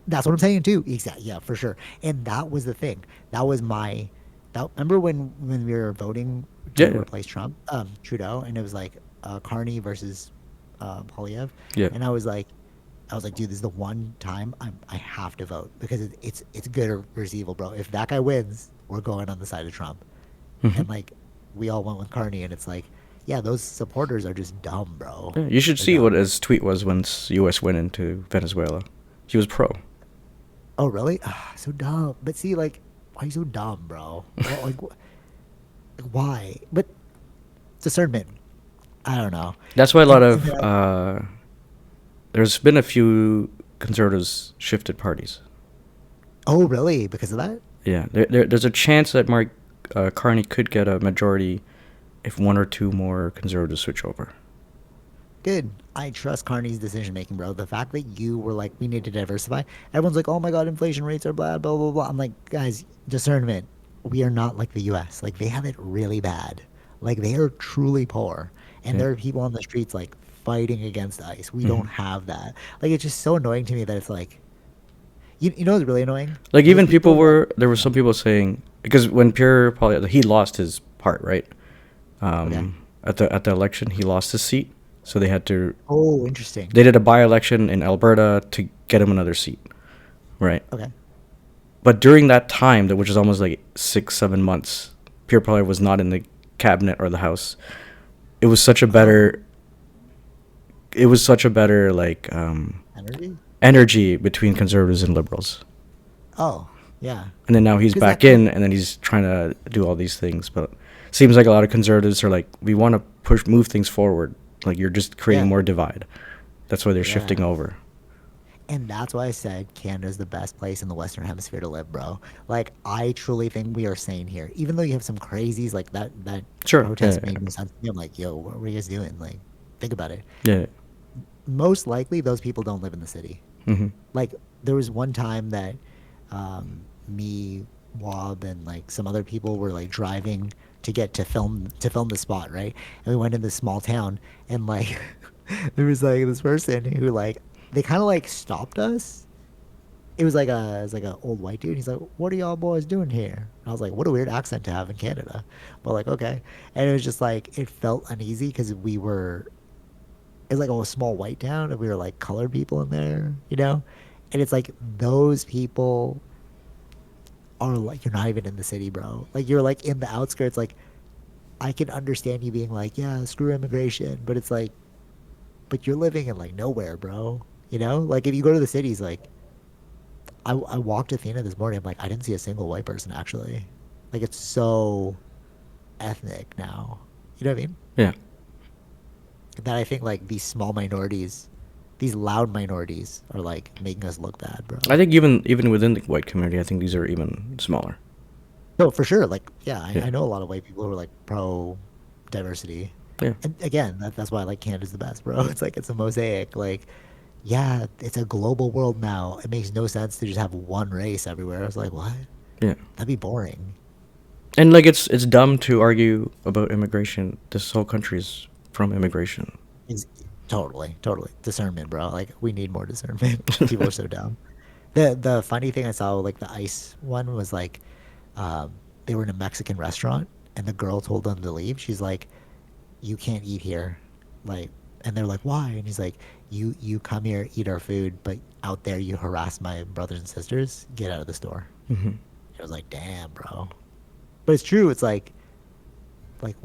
That's what I'm saying too. Exactly. Yeah, for sure. And that was the thing. That was my. That remember when we were voting to Yeah, yeah. replace Trump, Trudeau, and it was like Carney versus Polyev, Yeah. and I was like, dude, this is the one time I have to vote because it's good or versus evil, bro. If that guy wins, we're going on the side of Trump. Hmm. And like we all went with Carney, and it's like, yeah, those supporters are just dumb, bro. Yeah, you should They're see what dumb. his tweet was when U.S. went into Venezuela. He was pro. Oh, really? Ah, so dumb. But see, like, why are you so dumb, bro? Well, like, why? But discernment. I don't know. That's why a lot And of then there's been a few conservatives shifted parties. oh, really? Because of that? Yeah, there's a chance that Mark Carney could get a majority if one or two more conservatives switch over. Good. I trust Carney's decision making, bro. The fact that you were like, we need to diversify. Everyone's like, oh my god, inflation rates are blah blah blah blah. I'm like, guys, discernment. We are not like the U.S. Like they have it really bad. Like they are truly poor, and Yeah. there are people on the streets like fighting against ICE. We Hmm. don't have that. Like it's just so annoying to me that it's like, you know what's really annoying? Like Those even people people that were there were yeah. some people saying because when Pierre Poilievre he lost his part right Okay. at the election he lost his seat so Oh, interesting. they did a by election in Alberta to get him another seat right. Okay. But during that time, which is almost like 6 7 months, Pierre Poilievre was not in the cabinet or the house. It was such a Oh, better. It was such a better like energy. energy between conservatives and liberals. Oh, yeah. And then now he's Because that back kind of in, and then he's trying to do all these things. But seems like a lot of conservatives are like, we want to move things forward. Like you're just creating yeah, more divide. That's why they're yeah. shifting over. And that's why I said Canada's the best place in the Western Hemisphere to live, bro. Like, I truly think we are sane here. Even though you have some crazies, like that Sure. Yeah. protest made no sense to me. I'm like, yo, what were you guys doing? Like, think about it. Yeah. Most likely, those people don't live in the city. Mm-hmm. Like, there was one time that me, Wob, and like some other people were like driving to get to film the spot, right? And we went in this small town, and like there was like this person who like they kind of like stopped us. It was like a old white dude. He's like, "What are y'all boys doing here?" And I was like, "What a weird accent to have in Canada," but like okay. And it was just like it felt uneasy because we were it's like a small white town and we were like colored people in there, you know? And it's like those people are like you're not even in the city, bro. Like you're like in the outskirts. Like I can understand you being like, yeah, screw immigration, but it's like, but you're living in like nowhere, bro. You know, like if you go to the cities, like I walked Athena this morning. I'm like, I didn't see a single white person actually. Like it's so ethnic now. You know what I mean? Yeah. That I think like these small minorities, these loud minorities, are like making us look bad, I bro. think even within the white community, I think these are even smaller. No, for sure. Like, yeah, Yeah. I know a lot of white people who are like pro diversity. Yeah. And again, that's why like Canada's the best, bro. It's like it's a mosaic. Like, yeah, it's a global world now. It makes no sense to just have one race everywhere. I was like, what? Yeah. That'd be boring. And like it's dumb to argue about immigration. This whole country's from immigration. It's, totally, totally. Discernment, bro. Like we need more discernment. People are so dumb. The funny thing I saw like the ice one was like they were in a Mexican restaurant and the girl told them to leave. She's like, you can't eat here. Like and they're like, why? And he's like, you come here, eat our food, but out there you harass my brothers and sisters. Get out of the store. Hmm. I was like, damn, bro. But it's true. It's like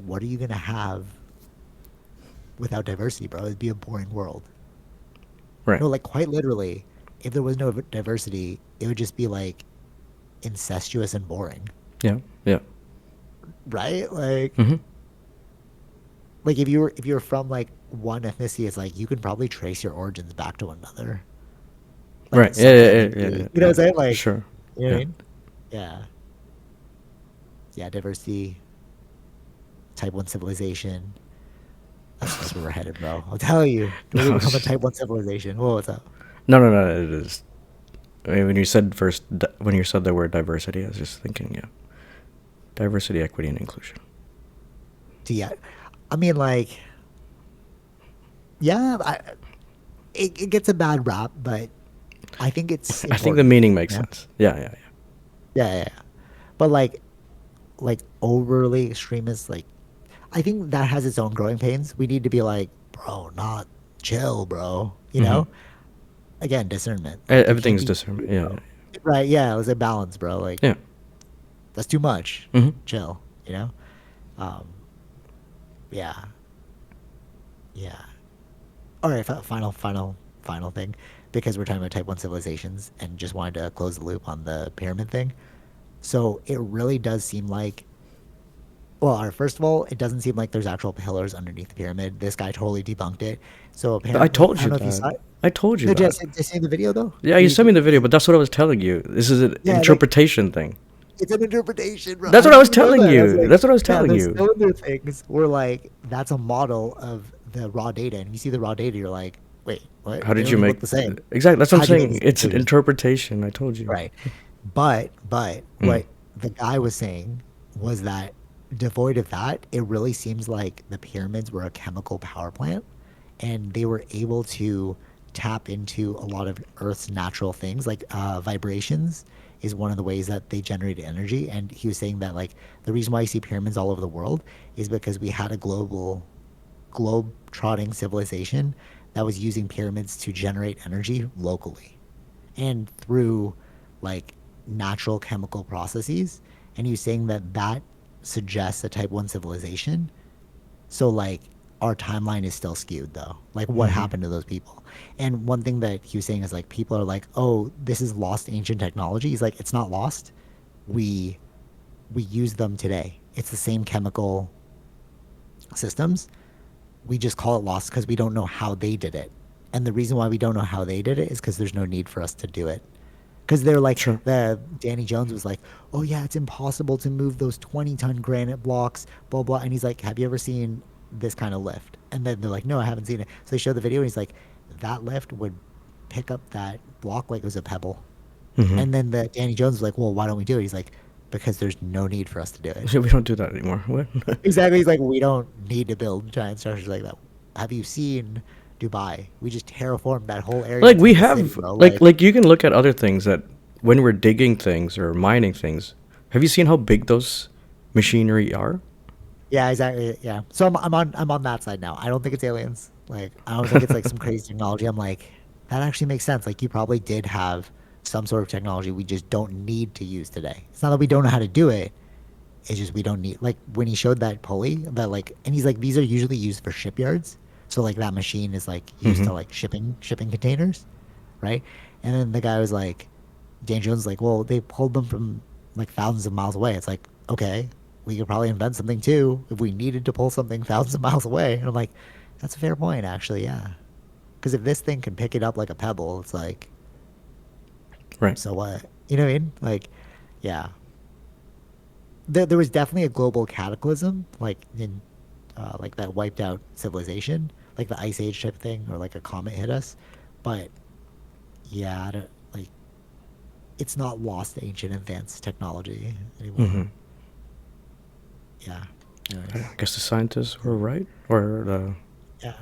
what are you gonna have without diversity, bro? It'd be a boring world. Right. No, like quite literally, if there was no diversity, it would just be like incestuous and boring, Yeah. Yeah. right? Like, Hmm. like if you're from like one ethnicity, it's like you can probably trace your origins back to another, like in Right. Yeah. some Yeah. Yeah. Yeah. ethnicity. Yeah. You know what Yeah. I'm saying? Like, Sure. you know what Yeah. I mean? Yeah, yeah. Diversity, type one civilization. That's where we're headed, bro. I'll tell you. We're No. gonna become a type one civilization. Whoa, what's up? No. No. No. It is. I mean, when you said when you said the word diversity, I was just thinking, yeah, diversity, equity, and inclusion. Yeah, I mean, like, yeah, it gets a bad rap, but I think it's I think the important. meaning makes Yeah, sense. Yeah. Yeah. Yeah. yeah, yeah. Yeah. But like overly extremist, like I think that has its own growing pains. We need to be like, bro, not chill, bro. You Mm-hmm. know, again, discernment. Like you can't Everything's be discernment. Yeah, yeah, right. Yeah, it was a balance, bro. Like yeah. that's too much. Mm-hmm. Chill. You know. Um. Yeah. Yeah. All right. Final thing, because we're talking about type one civilizations, and just wanted to close the loop on the pyramid thing. So it really does seem like, well, all right, first of all, it doesn't seem like there's actual pillars underneath the pyramid. This guy totally debunked it. So But I apparently, I told don't you know if you that. saw it. I told you No, that. did you see the video though? Yeah, you sent me the video, but that's what I was telling you. This is an Yeah, like interpretation thing. it's an interpretation, bro. That's I what I didn't was even know telling that. I was you. like, That's what I was yeah, telling the you. cylinder things were like that's a model of the raw data, and you see the raw data, you're like, wait, what? How They did don't you even make look the same. exactly? That's what I'm How'd you make saying. this It's an conclusion? interpretation. I told you. Right. But Mm. what the guy was saying was that devoid of that, it really seems like the pyramids were a chemical power plant and they were able to tap into a lot of Earth's natural things, like vibrations is one of the ways that they generate energy. And he was saying that like the reason why you see pyramids all over the world is because we had a globe trotting civilization that was using pyramids to generate energy locally and through like natural chemical processes. And he was saying that that suggests a type 1 civilization. So like our timeline is still skewed though. Like what Hmm. happened to those people? And one thing that he was saying is like people are like, "Oh, this is lost ancient technology." He's like, "It's not lost. We we use them today. It's the same chemical systems. We just call it lost because we don't know how they did it. And the reason why we don't know how they did it is because there's no need for us to do it. Because they're like, Sure. the Danny Jones was like, oh yeah, it's impossible to move those 20-ton granite blocks, blah blah. And he's like, have you ever seen this kind of lift? And then they're like, no, I haven't seen it. So they show the video, and he's like, that lift would pick up that block like it was a pebble. Hmm. And then the Danny Jones was like, well, why don't we do it? He's like, because there's no need for us to do it. We don't do that anymore. What? Exactly. He's like, we don't need to build giant structures like that. Have you seen Dubai? We just terraformed that whole area Like into we like a city, have bro. like you can look at other things that when we're digging things or mining things. Have you seen how big those machinery are? Yeah, exactly. Yeah. So I'm on that side now. I don't think it's aliens. Like I don't think it's like some crazy technology. I'm like, that actually makes sense. Like you probably did have some sort of technology we just don't need to use today. It's not that we don't know how to do it. It's just we don't need, like when he showed that pulley that like, and he's like, these are usually used for shipyards. So like that machine is like used Hmm. to like shipping containers, right? And then the guy was like, Dan Jones was like, well, they pulled them from like thousands of miles away. It's like, okay, we could probably invent something too if we needed to pull something thousands of miles away. And I'm like, that's a fair point, actually, yeah. Because if this thing can pick it up like a pebble, it's like, Right. so what? You know what I mean? Like, yeah. There was definitely a global cataclysm, like that wiped out civilization, like the ice age type thing, or like a comet hit us. But yeah, I don't, like it's not lost ancient advanced technology Hmm. anymore. Yeah. I Anyways, guess the scientists were right, or the. yeah.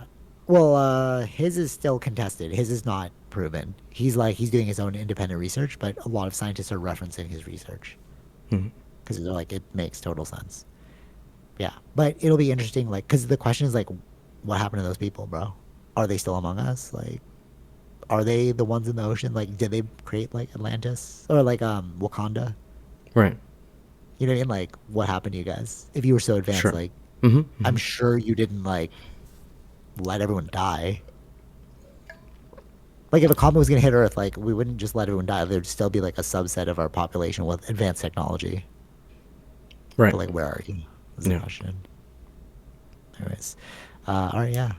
Well, his is still contested. His is not proven. He's doing his own independent research, but a lot of scientists are referencing his research Mhm. because they're like, it makes total sense. Yeah, but it'll be interesting, like, because the question is like, what happened to those people, bro? Are they still among us? Like, are they the ones in the ocean? Like, did they create like Atlantis or like Wakanda? Right. You know what I mean? Like, what happened to you guys? If you were so advanced, Sure. like, Hmm. I'm Hmm. sure you didn't like let everyone die. Like, if a comet was gonna hit Earth, like, we wouldn't just let everyone die. There'd still be like a subset of our population with advanced technology. Right. But like, where are you? Is the Yeah. question. Anyways, all right, yeah.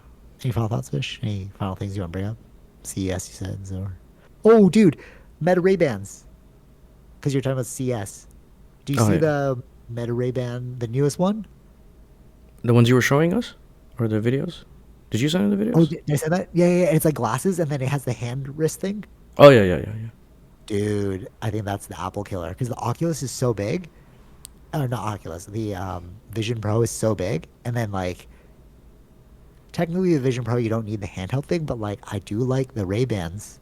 Any final thoughts, Fish? Any final things you want to bring up? CES, you said, so. Oh, dude, Meta Ray Bans. Because you're talking about CS. Do you Oh see yeah. the Meta Ray Ban, the newest one? The ones you were showing us, or the videos? Did you send me the Oh, videos? did I say that? Yeah, yeah, yeah. It's like glasses, and then it has the hand wrist thing. Oh yeah, yeah, yeah, yeah. Dude, I think that's the Apple killer because the Oculus is so big. Or not Oculus. The Vision Pro is so big, and then like technically the Vision Pro you don't need the handheld thing, but like I do like the Ray Bans.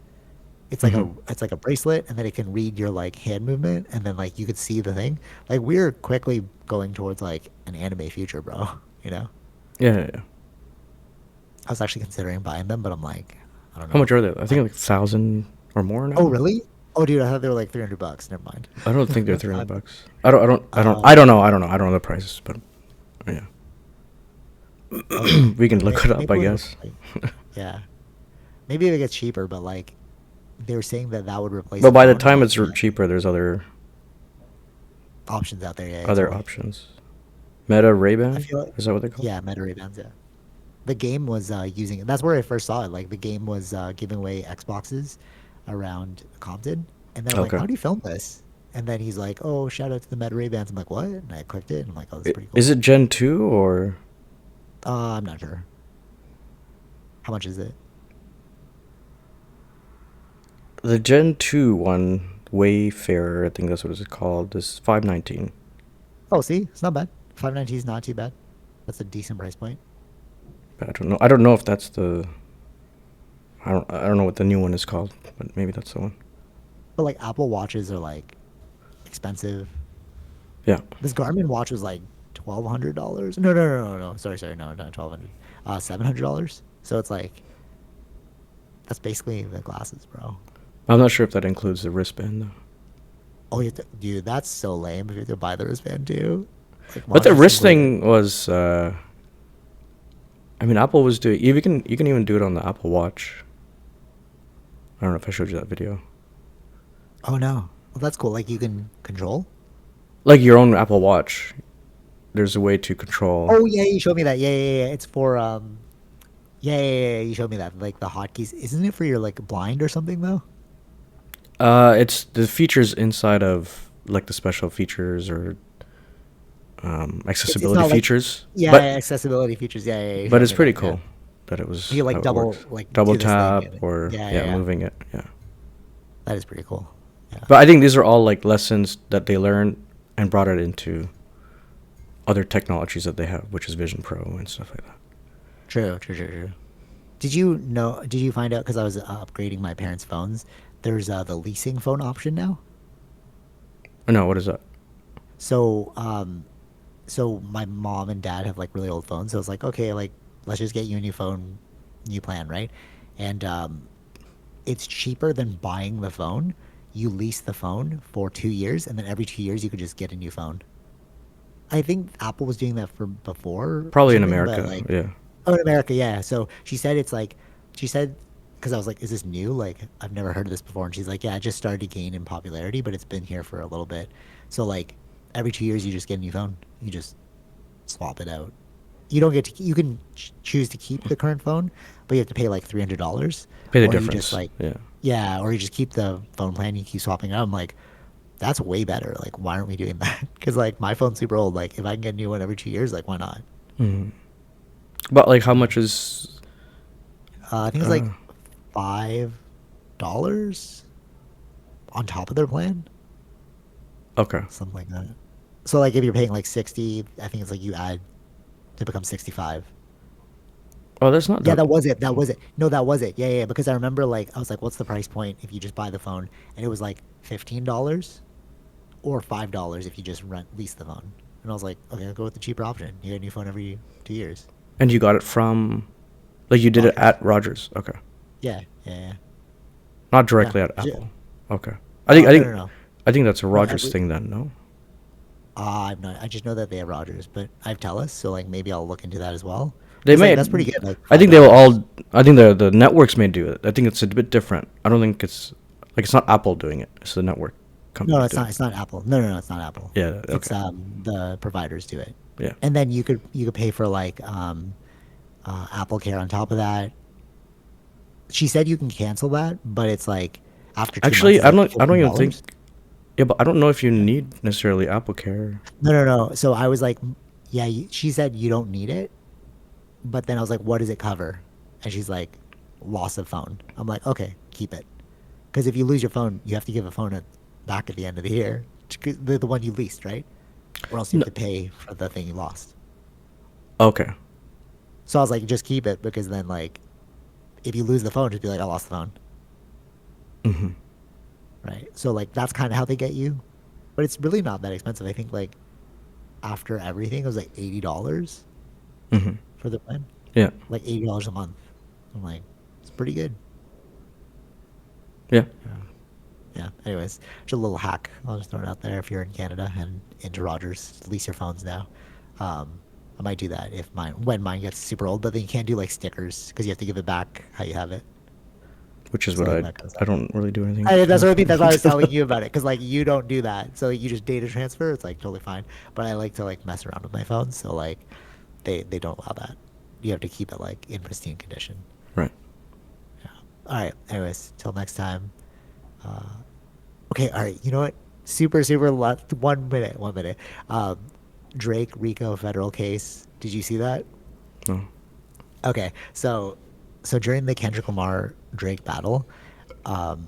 Hmm. It's like a bracelet, and then it can read your like hand movement, and then like you could see the thing. Like we're quickly going towards like an anime future, bro. You know? Yeah, yeah, yeah. I was actually considering buying them, but I'm like, I don't How know. much are they? I think I, like 1,000 or more oh, now. really? Oh, dude, I thought they were like $300. Never mind. I don't think they're That's 300 fine. bucks. I Oh, don't know. I don't know. I don't know the prices, but yeah. okay. We can Maybe, look it up, maybe I when guess. like, yeah, maybe it gets cheaper, but like they were saying that that would replace But a by the phone. I'm time like, it's yeah, cheaper, there's options out there. Yeah, yeah, other totally. options. Meta I Ray-Ban? feel like, Is that what they're called? yeah, Meta Ray-Bans. Yeah, the game was using it. That's where I first saw it. Like the game was giving away Xboxes around Compton, and then I'm like, Okay. how do you film this? And then he's like, oh, shout out to the Meta Ray-Bans. I'm like, what? And I clicked it, and I'm like, oh, that's pretty Is cool. it Gen 2 or I'm not sure. How much is it? the Gen 2 one? Wayfarer, I think that's what it's called. Is 519. Oh, see, it's not bad. 590 is not too bad. That's a decent price point. But I don't know. I don't know if that's the. I don't know what the new one is called, but maybe that's the one. But like Apple watches are like expensive. Yeah. This Garmin watch was like $1,200. No, no, no, no, no. Sorry, sorry, no, not 1,200. $700. So it's like that's basically the glasses, bro. I'm not sure if that includes the wristband though. Oh, dude, that's so lame. If you have to buy the wristband too, like why But don't the you just wrist include it? thing was. I mean, Apple was doing. You can even do it on the Apple Watch. I don't know if I showed you that video. Oh no, well that's cool. Like you can control. Like your own Apple Watch, there's a way to control. Oh yeah, you showed me that. Yeah, yeah, yeah. It's for Yeah, yeah, yeah, yeah. You showed me that. Like the hotkeys. Isn't it for your like blind or something though? It's the features inside of like the special features or It's accessibility not like features, yeah, but yeah, accessibility features. Yeah, yeah, yeah. You but showed it's me pretty that. Yeah. cool that it was You how like it works. Double do this thing. tap or Yeah, yeah, yeah, yeah. moving it. Yeah. That is pretty cool. Yeah. But I think these are all like lessons that they learned and brought it into other technologies that they have, which is Vision Pro and stuff like that. True, true, true, true. Did you know? Did you find out? Because I was upgrading my parents' phones. There's the leasing phone option now. Oh, no, what is that? So, so my mom and dad have like really old phones. So it's like, okay, like let's just get you a new phone, new plan, right? And it's cheaper than buying the phone. You lease the phone for 2 years, and then every 2 years you could just get a new phone. I think Apple was doing that for before or Probably in something, but America. like, Yeah. oh, in America, yeah. So she said it's like, she said, because I was like, is this new? Like, I've never heard of this before. And she's like, yeah, it just started to gain in popularity, but it's been here for a little bit. So like, every 2 years you just get a new phone. You just swap it out. You don't get to, you can choose to keep the current phone, but you have to pay like $300, Pay the or you just difference. like, Yeah. yeah, or you just keep the phone plan. You keep swapping it out. I'm like, that's way better. Like, why aren't we doing that? Because like my phone's super old. Like, if I can get a new one every 2 years, like, why not? Hmm. But like, how Yeah. much is? I think it's like Uh, $5 on top of their plan, okay. something like that. So like if you're paying like 60, I think it's like you add to become 65. Oh, that's not Yeah, that. that was it. That was it. No, that was it. Yeah, yeah. Because I remember like I was like, what's the price point if you just buy the phone? And it was like $15 or $5 if you just rent lease the phone. And I was like, okay, I'll go with the cheaper option. You get a new phone every 2 years. And you got it from, like, you did it Rogers. at Rogers. Okay. Yeah, yeah, yeah. Not Yeah. directly at J- Apple. Okay. I think I No, no, think no. I think that's a No, Rogers every thing then. No. I'm not. I just know that they have Rogers, but I have Telus, so like maybe I'll look into that as well. They Because like may. that's pretty good, like I five think they will dollars. all. I think the networks may do it. I think it's a bit different. I don't think it's like it's not Apple doing it. It's the network No, companies it's doing not. it. It's not Apple. No, no, no, it's not Apple. Yeah. It's Okay. the providers do it, Yeah. and then you could pay for like Apple Care on top of that. She said you can cancel that, but it's like after 2 months, Actually, it's like I don't fifteen even think. dollars. Yeah, but I don't know if you need necessarily Apple Care. No, no, no. So I was like, yeah. She said you don't need it, but then I was like, what does it cover? And she's like, loss of phone. I'm like, okay, keep it. Because if you lose your phone, you have to give a phone back at the end of the year, the one you leased, right? Or else you have No. to pay for the thing you lost. Okay. So I was like, just keep it because then like, if you lose the phone, just be like, I lost the phone, Hmm. right? So like that's kind of how they get you, but it's really not that expensive. I think like after everything, it was like $80 Hmm. for the plan. Yeah. like $80 a month. I'm like, it's pretty good. Yeah. Yeah. Anyways, just a little hack. I'll just throw it out there. If you're in Canada and into Rogers, lease your phones now. I might do that if when mine gets super old. But then you can't do like stickers because you have to give it back how you have it. Which is So what like that goes I up. don't really do anything. That's what I mean. That's why I was telling you about it because like you don't do that. So you just data transfer. It's like totally fine. But I like to like mess around with my phone. So like they don't allow that. You have to keep it like in pristine condition. Right. Yeah. All right. Anyways, till next time. Uh, okay. All right. You know what? Super last 1 minute. 1 minute. Drake Rico federal case. Did you see that? No. Okay. So during the Kendrick Lamar Drake battle, um,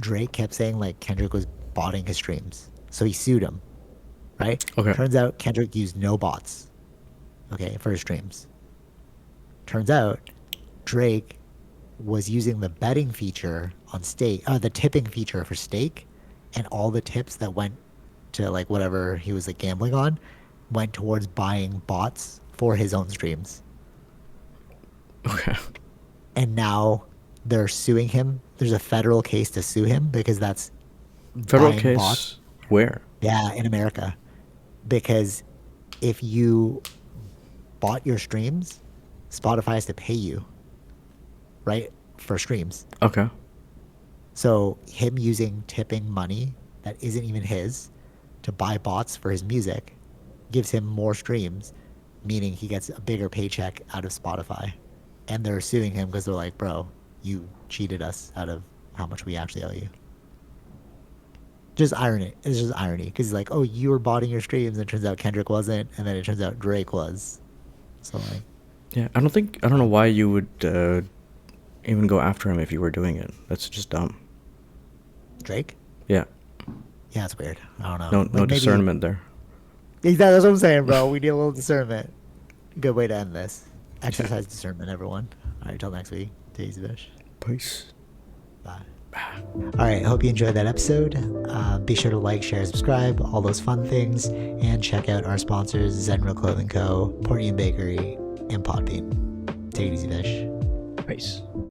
Drake kept saying like Kendrick was botting his streams. So he sued him, right? Okay. Turns out Kendrick used no bots, okay, for his streams. Turns out Drake was using the betting feature on stake, the tipping feature for stake, and all the tips that went to like whatever he was like gambling on went towards buying bots for his own streams. Okay. And now they're suing him. There's a federal case to sue him because that's Federal buying case. bots. Where? Yeah, in America. Because if you bought your streams, Spotify has to pay you, right? For streams. Okay. So him using tipping money that isn't even his to buy bots for his music gives him more streams, meaning he gets a bigger paycheck out of Spotify. And they're suing him because they're like, bro, you cheated us out of how much we actually owe you. Just irony. It's just irony because he's like, oh, you were botting your streams, and it turns out Kendrick wasn't, and then it turns out Drake was. So like, Yeah. I don't know why you would even go after him if you were doing it. That's just dumb. Drake? Yeah. Yeah, it's weird. I don't know. No. Like, No discernment there. Exactly, that's what I'm saying, bro. We need a little discernment. Good way to end this. Exercise discernment, everyone. All right, till next week. Take it easy, Bish. Peace. Bye. All right, hope you enjoyed that episode. Be sure to like, share, subscribe, all those fun things, and check out our sponsors, Zenro Clothing Co., Portian Bakery, and Podbean. Take it easy, Bish. Peace.